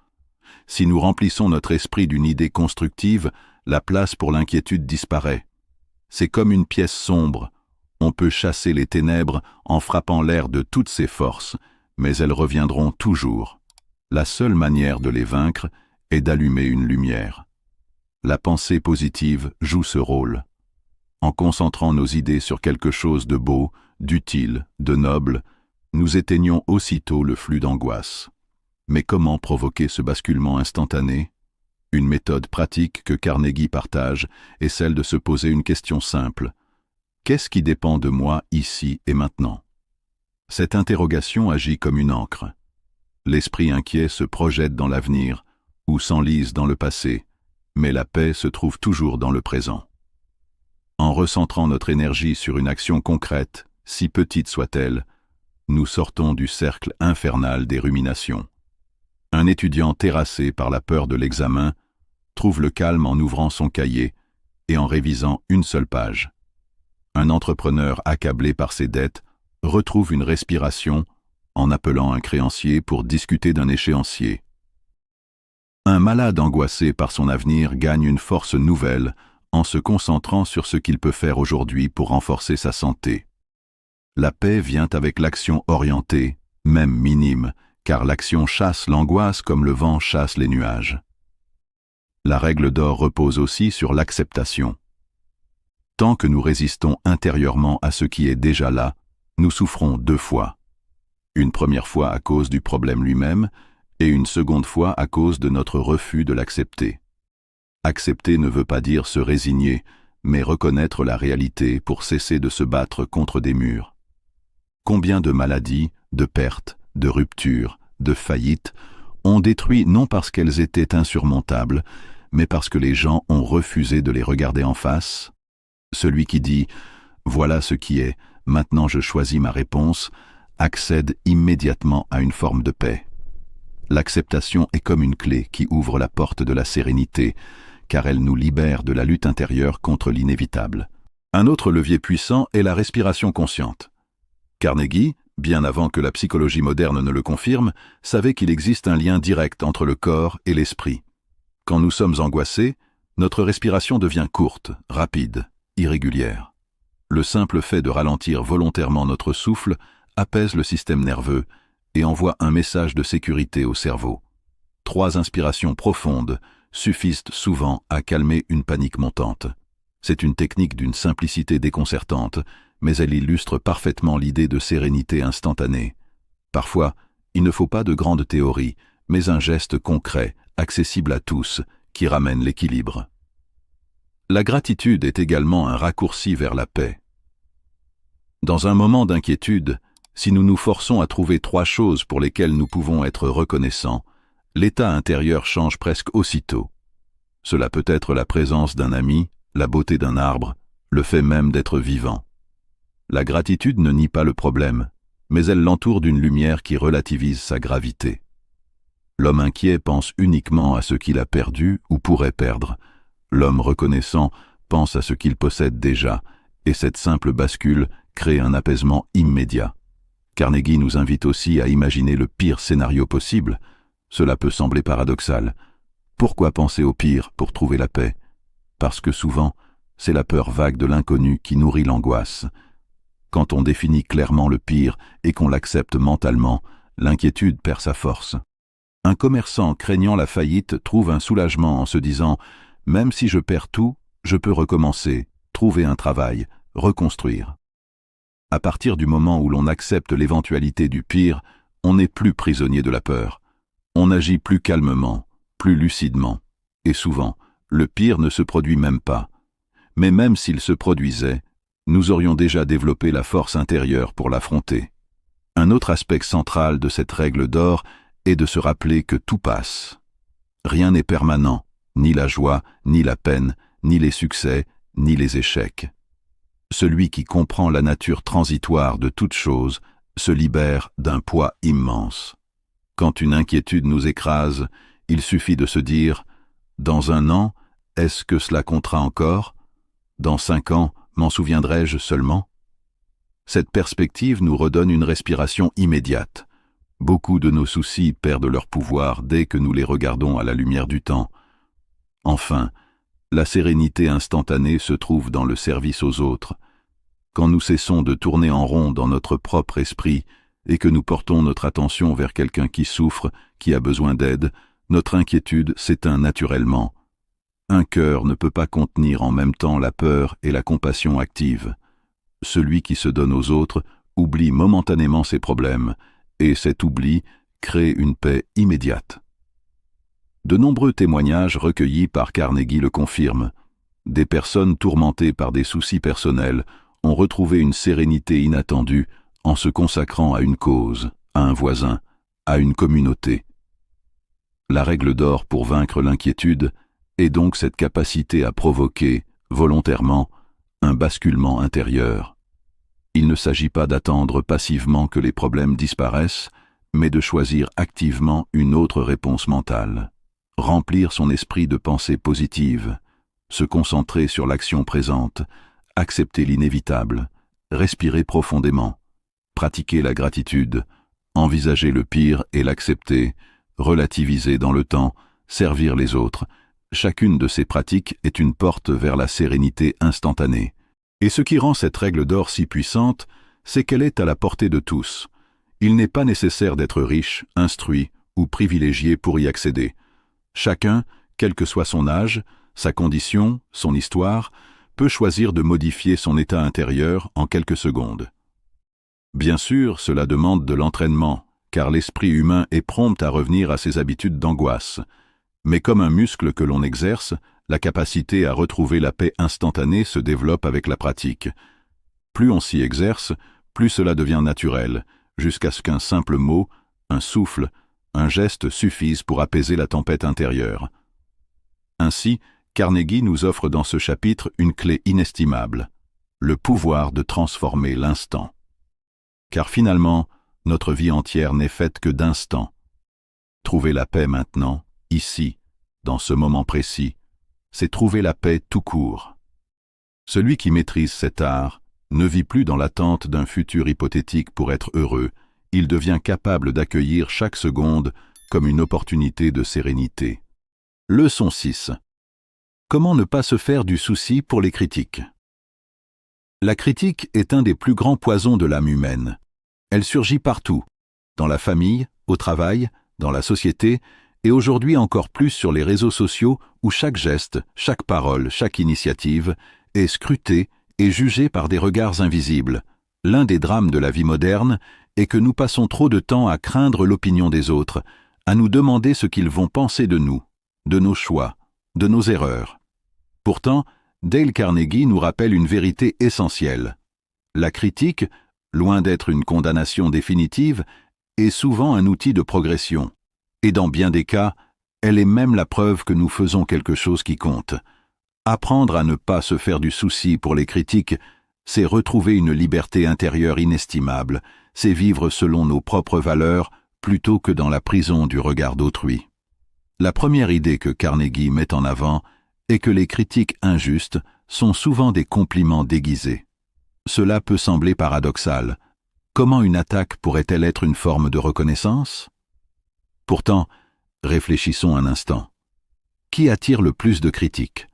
S1: Si nous remplissons notre esprit d'une idée constructive, la place pour l'inquiétude disparaît. C'est comme une pièce sombre. On peut chasser les ténèbres en frappant l'air de toutes ses forces, mais elles reviendront toujours. La seule manière de les vaincre est d'allumer une lumière. La pensée positive joue ce rôle. En concentrant nos idées sur quelque chose de beau, d'utile, de noble, nous éteignons aussitôt le flux d'angoisse. Mais comment provoquer ce basculement instantané? Une méthode pratique que Carnegie partage est celle de se poser une question simple. Qu'est-ce qui dépend de moi ici et maintenant? Cette interrogation agit comme une ancre. L'esprit inquiet se projette dans l'avenir ou s'enlise dans le passé, mais la paix se trouve toujours dans le présent. En recentrant notre énergie sur une action concrète, si petite soit-elle, nous sortons du cercle infernal des ruminations. Un étudiant terrassé par la peur de l'examen trouve le calme en ouvrant son cahier et en révisant une seule page. Un entrepreneur accablé par ses dettes retrouve une respiration en appelant un créancier pour discuter d'un échéancier. Un malade angoissé par son avenir gagne une force nouvelle en se concentrant sur ce qu'il peut faire aujourd'hui pour renforcer sa santé. La paix vient avec l'action orientée, même minime, car l'action chasse l'angoisse comme le vent chasse les nuages. La règle d'or repose aussi sur l'acceptation. Tant que nous résistons intérieurement à ce qui est déjà là, nous souffrons deux fois. Une première fois à cause du problème lui-même, et une seconde fois à cause de notre refus de l'accepter. Accepter ne veut pas dire se résigner, mais reconnaître la réalité pour cesser de se battre contre des murs. Combien de maladies, de pertes, de ruptures, de faillites ont détruit non parce qu'elles étaient insurmontables, mais parce que les gens ont refusé de les regarder en face? Celui qui dit « Voilà ce qui est, maintenant je choisis ma réponse », accède immédiatement à une forme de paix. L'acceptation est comme une clé qui ouvre la porte de la sérénité, car elle nous libère de la lutte intérieure contre l'inévitable. Un autre levier puissant est la respiration consciente. Carnegie, bien avant que la psychologie moderne ne le confirme, savait qu'il existe un lien direct entre le corps et l'esprit. Quand nous sommes angoissés, notre respiration devient courte, rapide, irrégulière. Le simple fait de ralentir volontairement notre souffle apaise le système nerveux et envoie un message de sécurité au cerveau. 3 inspirations profondes suffisent souvent à calmer une panique montante. C'est une technique d'une simplicité déconcertante, mais elle illustre parfaitement l'idée de sérénité instantanée. Parfois, il ne faut pas de grandes théories, mais un geste concret, accessible à tous, qui ramène l'équilibre. La gratitude est également un raccourci vers la paix. Dans un moment d'inquiétude, si nous nous forçons à trouver 3 choses pour lesquelles nous pouvons être reconnaissants, l'état intérieur change presque aussitôt. Cela peut être la présence d'un ami, la beauté d'un arbre, le fait même d'être vivant. La gratitude ne nie pas le problème, mais elle l'entoure d'une lumière qui relativise sa gravité. L'homme inquiet pense uniquement à ce qu'il a perdu ou pourrait perdre. L'homme reconnaissant pense à ce qu'il possède déjà, et cette simple bascule crée un apaisement immédiat. Carnegie nous invite aussi à imaginer le pire scénario possible. Cela peut sembler paradoxal. Pourquoi penser au pire pour trouver la paix? Parce que souvent, c'est la peur vague de l'inconnu qui nourrit l'angoisse. Quand on définit clairement le pire et qu'on l'accepte mentalement, l'inquiétude perd sa force. Un commerçant craignant la faillite trouve un soulagement en se disant « Même si je perds tout, je peux recommencer, trouver un travail, reconstruire ». À partir du moment où l'on accepte l'éventualité du pire, on n'est plus prisonnier de la peur. On agit plus calmement, plus lucidement. Et souvent, le pire ne se produit même pas. Mais même s'il se produisait, nous aurions déjà développé la force intérieure pour l'affronter. Un autre aspect central de cette règle d'or est de se rappeler que tout passe. Rien n'est permanent, ni la joie, ni la peine, ni les succès, ni les échecs. Celui qui comprend la nature transitoire de toute chose se libère d'un poids immense. Quand une inquiétude nous écrase, il suffit de se dire « Dans 1 an, est-ce que cela comptera encore? Dans 5 ans, m'en souviendrai-je seulement ?» Cette perspective nous redonne une respiration immédiate. Beaucoup de nos soucis perdent leur pouvoir dès que nous les regardons à la lumière du temps. Enfin, la sérénité instantanée se trouve dans le service aux autres. Quand nous cessons de tourner en rond dans notre propre esprit et que nous portons notre attention vers quelqu'un qui souffre, qui a besoin d'aide, notre inquiétude s'éteint naturellement. Un cœur ne peut pas contenir en même temps la peur et la compassion active. Celui qui se donne aux autres oublie momentanément ses problèmes, et cet oubli crée une paix immédiate. De nombreux témoignages recueillis par Carnegie le confirment. Des personnes tourmentées par des soucis personnels ont retrouvé une sérénité inattendue en se consacrant à une cause, à un voisin, à une communauté. La règle d'or pour vaincre l'inquiétude est donc cette capacité à provoquer, volontairement, un basculement intérieur. Il ne s'agit pas d'attendre passivement que les problèmes disparaissent, mais de choisir activement une autre réponse mentale. Remplir son esprit de pensées positives, se concentrer sur l'action présente, accepter l'inévitable, respirer profondément, pratiquer la gratitude, envisager le pire et l'accepter, relativiser dans le temps, servir les autres. Chacune de ces pratiques est une porte vers la sérénité instantanée. Et ce qui rend cette règle d'or si puissante, c'est qu'elle est à la portée de tous. Il n'est pas nécessaire d'être riche, instruit ou privilégié pour y accéder. Chacun, quel que soit son âge, sa condition, son histoire, peut choisir de modifier son état intérieur en quelques secondes. Bien sûr, cela demande de l'entraînement, car l'esprit humain est prompt à revenir à ses habitudes d'angoisse. Mais comme un muscle que l'on exerce, la capacité à retrouver la paix instantanée se développe avec la pratique. Plus on s'y exerce, plus cela devient naturel, jusqu'à ce qu'un simple mot, un souffle, un geste suffisent pour apaiser la tempête intérieure. Ainsi, Carnegie nous offre dans ce chapitre une clé inestimable, le pouvoir de transformer l'instant. Car finalement, notre vie entière n'est faite que d'instants. Trouver la paix maintenant, ici, dans ce moment précis, c'est trouver la paix tout court. Celui qui maîtrise cet art ne vit plus dans l'attente d'un futur hypothétique pour être heureux, il devient capable d'accueillir chaque seconde comme une opportunité de sérénité. Leçon 6. Comment ne pas se faire du souci pour les critiques? La critique est un des plus grands poisons de l'âme humaine. Elle surgit partout, dans la famille, au travail, dans la société, et aujourd'hui encore plus sur les réseaux sociaux où chaque geste, chaque parole, chaque initiative est scrutée et jugée par des regards invisibles. L'un des drames de la vie moderne est que nous passons trop de temps à craindre l'opinion des autres, à nous demander ce qu'ils vont penser de nous, de nos choix, de nos erreurs. Pourtant, Dale Carnegie nous rappelle une vérité essentielle. La critique, loin d'être une condamnation définitive, est souvent un outil de progression. Et dans bien des cas, elle est même la preuve que nous faisons quelque chose qui compte. Apprendre à ne pas se faire du souci pour les critiques, c'est retrouver une liberté intérieure inestimable, c'est vivre selon nos propres valeurs plutôt que dans la prison du regard d'autrui. La première idée que Carnegie met en avant est que les critiques injustes sont souvent des compliments déguisés. Cela peut sembler paradoxal. Comment une attaque pourrait-elle être une forme de reconnaissance? Pourtant, réfléchissons un instant. Qui attire le plus de critiques?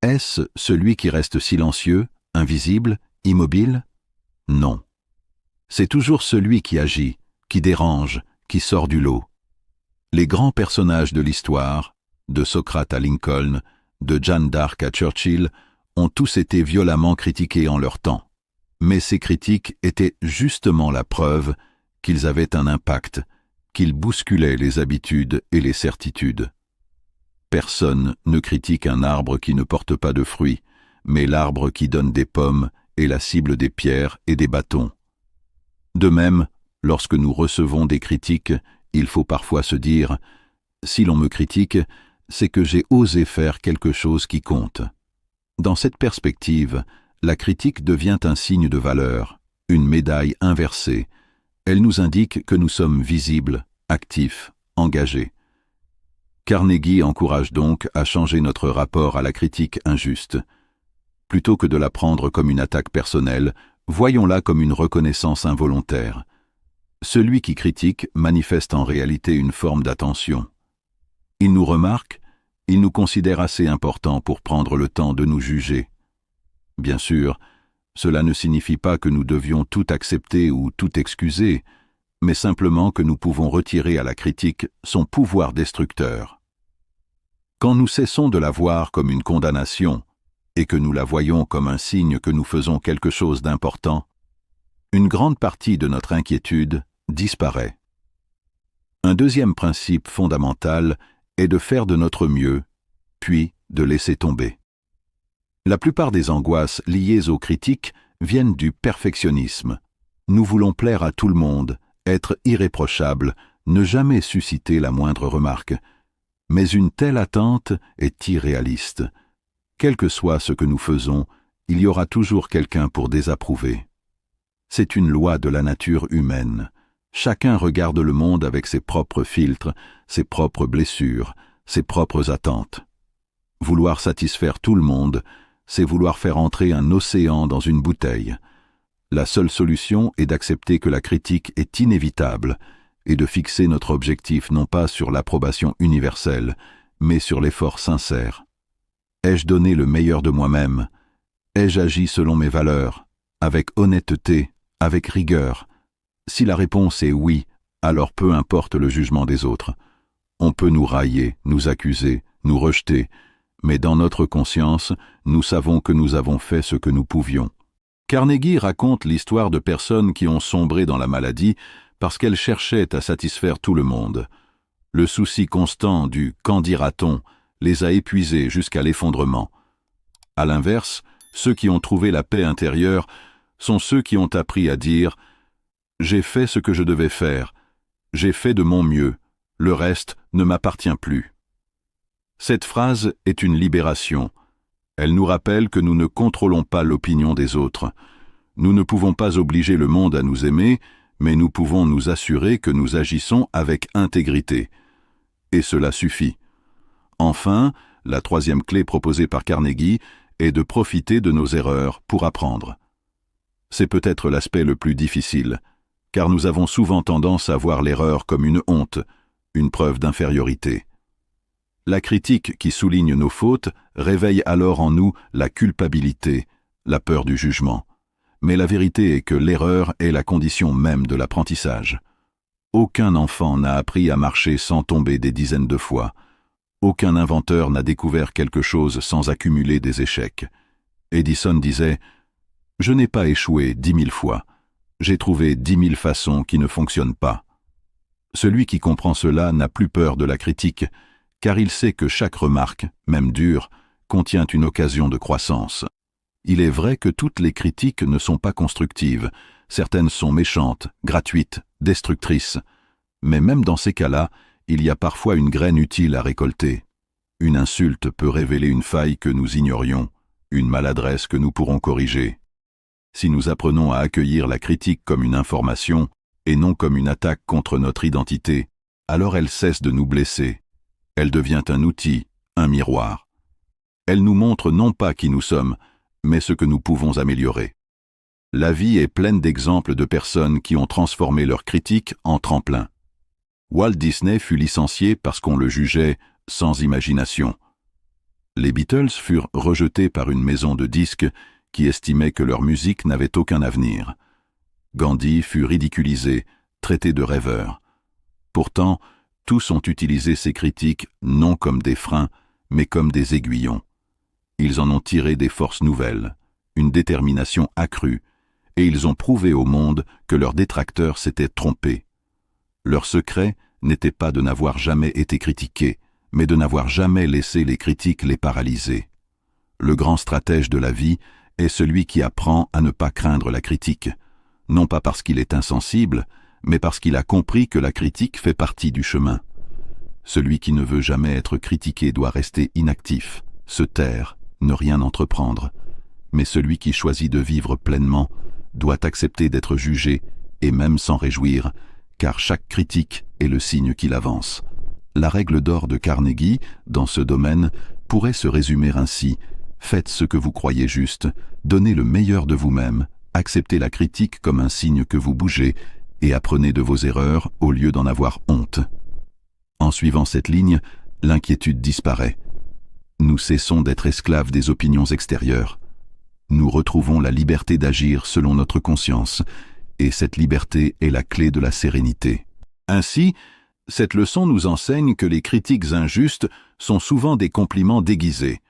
S1: Est-ce celui qui reste silencieux, invisible, immobile? Non. C'est toujours celui qui agit, qui dérange, qui sort du lot. Les grands personnages de l'histoire, de Socrate à Lincoln, de Jeanne d'Arc à Churchill, ont tous été violemment critiqués en leur temps. Mais ces critiques étaient justement la preuve qu'ils avaient un impact, qu'ils bousculaient les habitudes et les certitudes. Personne ne critique un arbre qui ne porte pas de fruits, mais l'arbre qui donne des pommes est la cible des pierres et des bâtons. De même, lorsque nous recevons des critiques, il faut parfois se dire « si l'on me critique, c'est que j'ai osé faire quelque chose qui compte ». Dans cette perspective, la critique devient un signe de valeur, une médaille inversée. Elle nous indique que nous sommes visibles, actifs, engagés. Carnegie encourage donc à changer notre rapport à la critique injuste. Plutôt que de la prendre comme une attaque personnelle, voyons-la comme une reconnaissance involontaire. Celui qui critique manifeste en réalité une forme d'attention. Il nous remarque, il nous considère assez importants pour prendre le temps de nous juger. Bien sûr, cela ne signifie pas que nous devions tout accepter ou tout excuser, mais simplement que nous pouvons retirer à la critique son pouvoir destructeur. Quand nous cessons de la voir comme une condamnation et que nous la voyons comme un signe que nous faisons quelque chose d'important, une grande partie de notre inquiétude disparaît. Un deuxième principe fondamental est de faire de notre mieux, puis de laisser tomber. La plupart des angoisses liées aux critiques viennent du perfectionnisme. Nous voulons plaire à tout le monde, être irréprochables, ne jamais susciter la moindre remarque. Mais une telle attente est irréaliste. Quel que soit ce que nous faisons, il y aura toujours quelqu'un pour désapprouver. C'est une loi de la nature humaine. Chacun regarde le monde avec ses propres filtres, ses propres blessures, ses propres attentes. Vouloir satisfaire tout le monde, c'est vouloir faire entrer un océan dans une bouteille. La seule solution est d'accepter que la critique est inévitable et de fixer notre objectif non pas sur l'approbation universelle, mais sur l'effort sincère. Ai-je donné le meilleur de moi-même? Ai-je agi selon mes valeurs, avec honnêteté, avec rigueur? Si la réponse est oui, alors peu importe le jugement des autres. On peut nous railler, nous accuser, nous rejeter, mais dans notre conscience, nous savons que nous avons fait ce que nous pouvions. Carnegie raconte l'histoire de personnes qui ont sombré dans la maladie parce qu'elles cherchaient à satisfaire tout le monde. Le souci constant du « qu'en dira-t-on » les a épuisés jusqu'à l'effondrement. À l'inverse, ceux qui ont trouvé la paix intérieure sont ceux qui ont appris à dire « J'ai fait ce que je devais faire, j'ai fait de mon mieux, le reste ne m'appartient plus ». Cette phrase est une libération. Elle nous rappelle que nous ne contrôlons pas l'opinion des autres. Nous ne pouvons pas obliger le monde à nous aimer, mais nous pouvons nous assurer que nous agissons avec intégrité. Et cela suffit. Enfin, la troisième clé proposée par Carnegie est de profiter de nos erreurs pour apprendre. C'est peut-être l'aspect le plus difficile, car nous avons souvent tendance à voir l'erreur comme une honte, une preuve d'infériorité. La critique qui souligne nos fautes réveille alors en nous la culpabilité, la peur du jugement. Mais la vérité est que l'erreur est la condition même de l'apprentissage. Aucun enfant n'a appris à marcher sans tomber des dizaines de fois. Aucun inventeur n'a découvert quelque chose sans accumuler des échecs. Edison disait « Je n'ai pas échoué 10 000 fois. J'ai trouvé 10 000 façons qui ne fonctionnent pas. » Celui qui comprend cela n'a plus peur de la critique, car il sait que chaque remarque, même dure, contient une occasion de croissance. Il est vrai que toutes les critiques ne sont pas constructives, certaines sont méchantes, gratuites, destructrices, mais même dans ces cas-là, il y a parfois une graine utile à récolter. Une insulte peut révéler une faille que nous ignorions, une maladresse que nous pourrons corriger. Si nous apprenons à accueillir la critique comme une information et non comme une attaque contre notre identité, alors elle cesse de nous blesser. Elle devient un outil, un miroir. Elle nous montre non pas qui nous sommes, mais ce que nous pouvons améliorer. La vie est pleine d'exemples de personnes qui ont transformé leur critique en tremplin. Walt Disney fut licencié parce qu'on le jugeait sans imagination. Les Beatles furent rejetés par une maison de disques qui estimait que leur musique n'avait aucun avenir. Gandhi fut ridiculisé, traité de rêveur. Pourtant, tous ont utilisé ces critiques non comme des freins, mais comme des aiguillons. Ils en ont tiré des forces nouvelles, une détermination accrue, et ils ont prouvé au monde que leurs détracteurs s'étaient trompés. Leur secret n'était pas de n'avoir jamais été critiqués, mais de n'avoir jamais laissé les critiques les paralyser. Le grand stratège de la vie est celui qui apprend à ne pas craindre la critique, non pas parce qu'il est insensible, mais parce qu'il a compris que la critique fait partie du chemin. Celui qui ne veut jamais être critiqué doit rester inactif, se taire, ne rien entreprendre. Mais celui qui choisit de vivre pleinement doit accepter d'être jugé et même s'en réjouir, car chaque critique est le signe qu'il avance. La règle d'or de Carnegie, dans ce domaine, pourrait se résumer ainsi: faites ce que vous croyez juste, donnez le meilleur de vous-même, acceptez la critique comme un signe que vous bougez et apprenez de vos erreurs au lieu d'en avoir honte. En suivant cette ligne, l'inquiétude disparaît. Nous cessons d'être esclaves des opinions extérieures. Nous retrouvons la liberté d'agir selon notre conscience, et cette liberté est la clé de la sérénité. Ainsi, cette leçon nous enseigne que les critiques injustes sont souvent des compliments déguisés.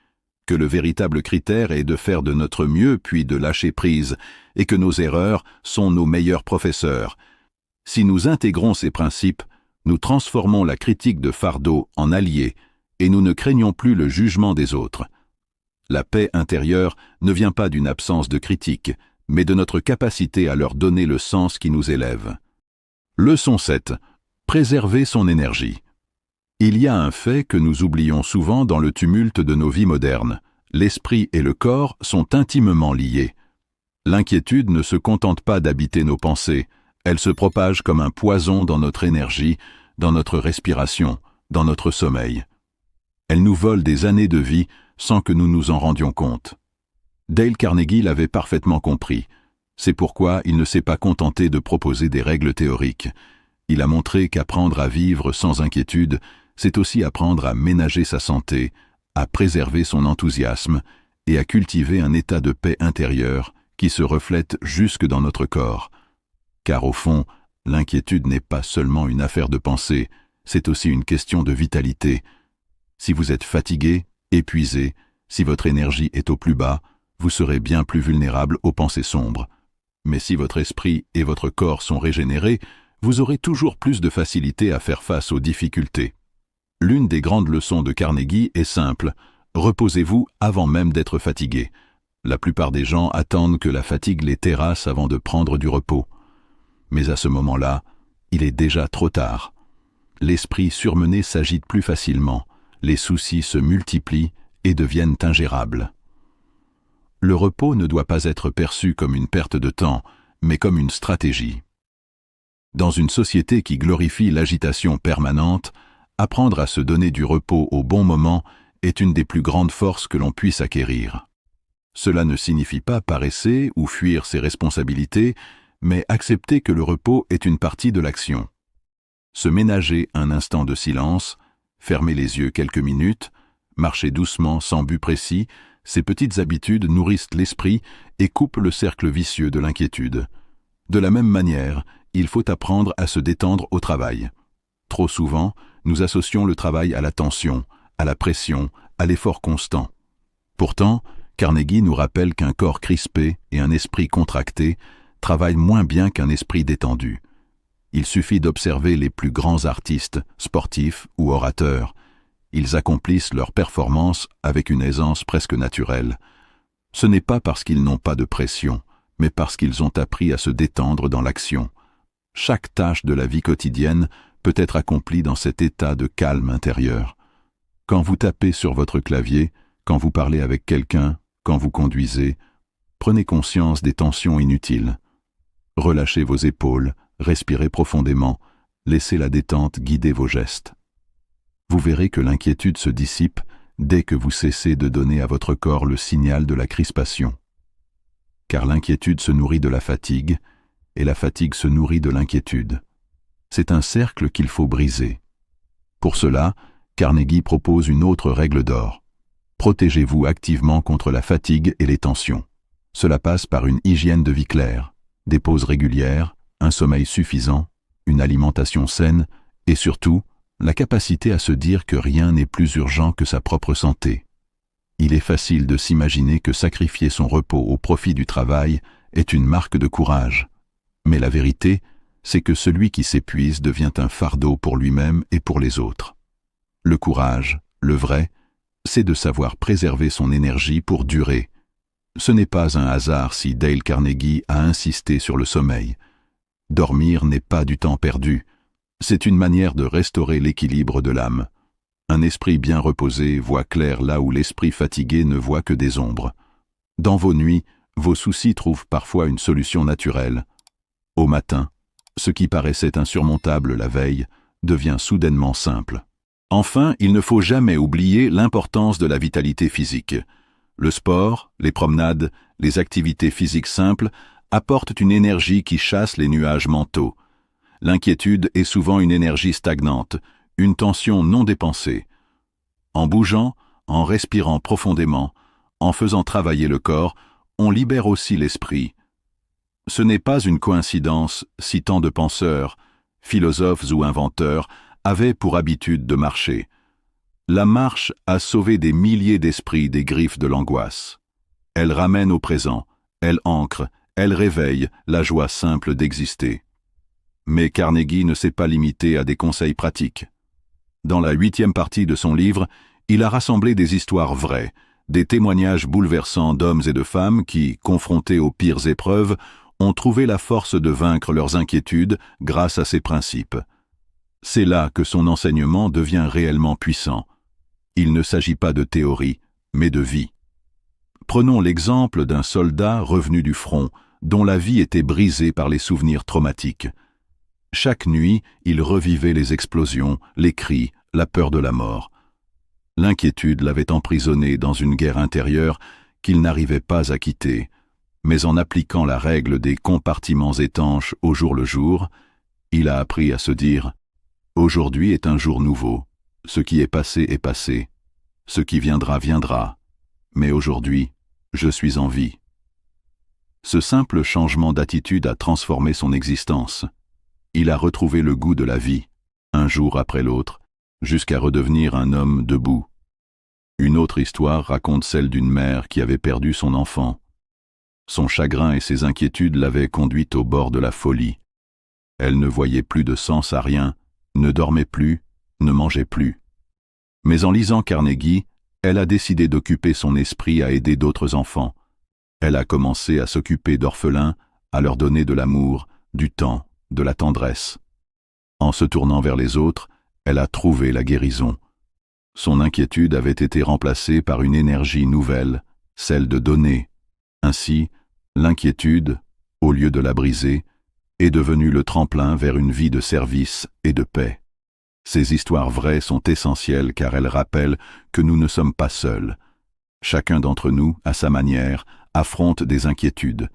S1: que le véritable critère est de faire de notre mieux puis de lâcher prise, et que nos erreurs sont nos meilleurs professeurs. Si nous intégrons ces principes, nous transformons la critique de fardeau en allié, et nous ne craignons plus le jugement des autres. La paix intérieure ne vient pas d'une absence de critique, mais de notre capacité à leur donner le sens qui nous élève. Leçon 7. Préserver son énergie. Il y a un fait que nous oublions souvent dans le tumulte de nos vies modernes. L'esprit et le corps sont intimement liés. L'inquiétude ne se contente pas d'habiter nos pensées, elle se propage comme un poison dans notre énergie, dans notre respiration, dans notre sommeil. Elle nous vole des années de vie sans que nous nous en rendions compte. Dale Carnegie l'avait parfaitement compris. C'est pourquoi il ne s'est pas contenté de proposer des règles théoriques. Il a montré qu'apprendre à vivre sans inquiétude, c'est aussi apprendre à ménager sa santé, à préserver son enthousiasme et à cultiver un état de paix intérieure qui se reflète jusque dans notre corps. Car au fond, l'inquiétude n'est pas seulement une affaire de pensée, c'est aussi une question de vitalité. Si vous êtes fatigué, épuisé, si votre énergie est au plus bas, vous serez bien plus vulnérable aux pensées sombres. Mais si votre esprit et votre corps sont régénérés, vous aurez toujours plus de facilité à faire face aux difficultés. L'une des grandes leçons de Carnegie est simple, reposez-vous avant même d'être fatigué. La plupart des gens attendent que la fatigue les terrasse avant de prendre du repos. Mais à ce moment-là, il est déjà trop tard. L'esprit surmené s'agite plus facilement, les soucis se multiplient et deviennent ingérables. Le repos ne doit pas être perçu comme une perte de temps, mais comme une stratégie. Dans une société qui glorifie l'agitation permanente, apprendre à se donner du repos au bon moment est une des plus grandes forces que l'on puisse acquérir. Cela ne signifie pas paresser ou fuir ses responsabilités, mais accepter que le repos est une partie de l'action. Se ménager un instant de silence, fermer les yeux quelques minutes, marcher doucement sans but précis, ces petites habitudes nourrissent l'esprit et coupent le cercle vicieux de l'inquiétude. De la même manière, il faut apprendre à se détendre au travail. Trop souvent, nous associons le travail à la tension, à la pression, à l'effort constant. Pourtant, Carnegie nous rappelle qu'un corps crispé et un esprit contracté travaillent moins bien qu'un esprit détendu. Il suffit d'observer les plus grands artistes, sportifs ou orateurs. Ils accomplissent leurs performances avec une aisance presque naturelle. Ce n'est pas parce qu'ils n'ont pas de pression, mais parce qu'ils ont appris à se détendre dans l'action. Chaque tâche de la vie quotidienne peut être accomplie dans cet état de calme intérieur. Quand vous tapez sur votre clavier, quand vous parlez avec quelqu'un, quand vous conduisez, prenez conscience des tensions inutiles. Relâchez vos épaules, respirez profondément, laissez la détente guider vos gestes. Vous verrez que l'inquiétude se dissipe dès que vous cessez de donner à votre corps le signal de la crispation. Car l'inquiétude se nourrit de la fatigue, et la fatigue se nourrit de l'inquiétude. C'est un cercle qu'il faut briser. Pour cela, Carnegie propose une autre règle d'or. Protégez-vous activement contre la fatigue et les tensions. Cela passe par une hygiène de vie claire, des pauses régulières, un sommeil suffisant, une alimentation saine et surtout, la capacité à se dire que rien n'est plus urgent que sa propre santé. Il est facile de s'imaginer que sacrifier son repos au profit du travail est une marque de courage. Mais la vérité, c'est que celui qui s'épuise devient un fardeau pour lui-même et pour les autres. Le courage, le vrai, c'est de savoir préserver son énergie pour durer. Ce n'est pas un hasard si Dale Carnegie a insisté sur le sommeil. Dormir n'est pas du temps perdu. C'est une manière de restaurer l'équilibre de l'âme. Un esprit bien reposé voit clair là où l'esprit fatigué ne voit que des ombres. Dans vos nuits, vos soucis trouvent parfois une solution naturelle. Au matin, ce qui paraissait insurmontable la veille devient soudainement simple. Enfin, il ne faut jamais oublier l'importance de la vitalité physique. Le sport, les promenades, les activités physiques simples apportent une énergie qui chasse les nuages mentaux. L'inquiétude est souvent une énergie stagnante, une tension non dépensée. En bougeant, en respirant profondément, en faisant travailler le corps, on libère aussi l'esprit. Ce n'est pas une coïncidence si tant de penseurs, philosophes ou inventeurs, avaient pour habitude de marcher. La marche a sauvé des milliers d'esprits des griffes de l'angoisse. Elle ramène au présent, elle ancre, elle réveille la joie simple d'exister. Mais Carnegie ne s'est pas limité à des conseils pratiques. Dans la 8e partie de son livre, il a rassemblé des histoires vraies, des témoignages bouleversants d'hommes et de femmes qui, confrontés aux pires épreuves, ont trouvé la force de vaincre leurs inquiétudes grâce à ses principes. C'est là que son enseignement devient réellement puissant. Il ne s'agit pas de théorie, mais de vie. Prenons l'exemple d'un soldat revenu du front, dont la vie était brisée par les souvenirs traumatiques. Chaque nuit, il revivait les explosions, les cris, la peur de la mort. L'inquiétude l'avait emprisonné dans une guerre intérieure qu'il n'arrivait pas à quitter, mais en appliquant la règle des compartiments étanches au jour le jour, il a appris à se dire « Aujourd'hui est un jour nouveau, ce qui est passé, ce qui viendra viendra, mais aujourd'hui, je suis en vie. » Ce simple changement d'attitude a transformé son existence. Il a retrouvé le goût de la vie, un jour après l'autre, jusqu'à redevenir un homme debout. Une autre histoire raconte celle d'une mère qui avait perdu son enfant. Son chagrin et ses inquiétudes l'avaient conduite au bord de la folie. Elle ne voyait plus de sens à rien, ne dormait plus, ne mangeait plus. Mais en lisant Carnegie, elle a décidé d'occuper son esprit à aider d'autres enfants. Elle a commencé à s'occuper d'orphelins, à leur donner de l'amour, du temps, de la tendresse. En se tournant vers les autres, elle a trouvé la guérison. Son inquiétude avait été remplacée par une énergie nouvelle, celle de donner. Ainsi, l'inquiétude, au lieu de la briser, est devenue le tremplin vers une vie de service et de paix. Ces histoires vraies sont essentielles car elles rappellent que nous ne sommes pas seuls. Chacun d'entre nous, à sa manière, affronte des inquiétudes.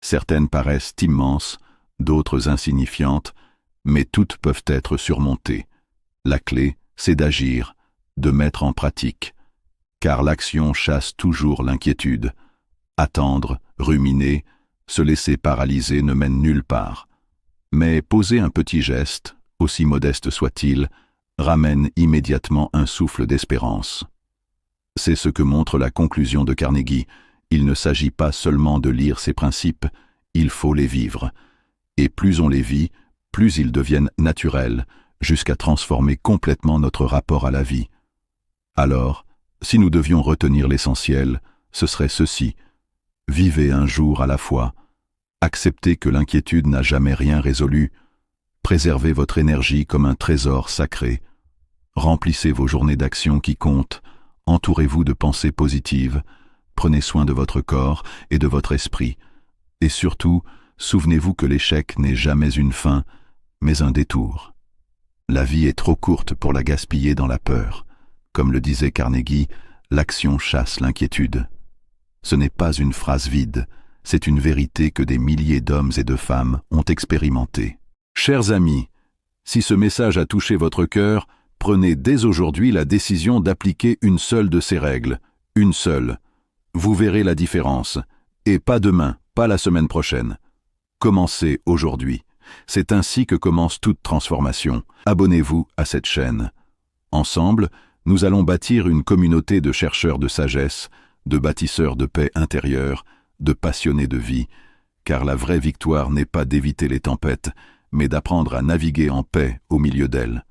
S1: Certaines paraissent immenses, d'autres insignifiantes, mais toutes peuvent être surmontées. La clé, c'est d'agir, de mettre en pratique, car l'action chasse toujours l'inquiétude. Attendre, ruminer, se laisser paralyser ne mène nulle part. Mais poser un petit geste, aussi modeste soit-il, ramène immédiatement un souffle d'espérance. C'est ce que montre la conclusion de Carnegie. Il ne s'agit pas seulement de lire ses principes, il faut les vivre. Et plus on les vit, plus ils deviennent naturels, jusqu'à transformer complètement notre rapport à la vie. Alors, si nous devions retenir l'essentiel, ce serait ceci. Vivez un jour à la fois. Acceptez que l'inquiétude n'a jamais rien résolu. Préservez votre énergie comme un trésor sacré. Remplissez vos journées d'action qui comptent. Entourez-vous de pensées positives. Prenez soin de votre corps et de votre esprit. Et surtout, souvenez-vous que l'échec n'est jamais une fin, mais un détour. La vie est trop courte pour la gaspiller dans la peur. Comme le disait Carnegie, l'action chasse l'inquiétude. Ce n'est pas une phrase vide, c'est une vérité que des milliers d'hommes et de femmes ont expérimentée. Chers amis, si ce message a touché votre cœur, prenez dès aujourd'hui la décision d'appliquer une seule de ces règles, une seule. Vous verrez la différence, et pas demain, pas la semaine prochaine. Commencez aujourd'hui. C'est ainsi que commence toute transformation. Abonnez-vous à cette chaîne. Ensemble, nous allons bâtir une communauté de chercheurs de sagesse, de bâtisseurs de paix intérieure, de passionnés de vie, car la vraie victoire n'est pas d'éviter les tempêtes, mais d'apprendre à naviguer en paix au milieu d'elles.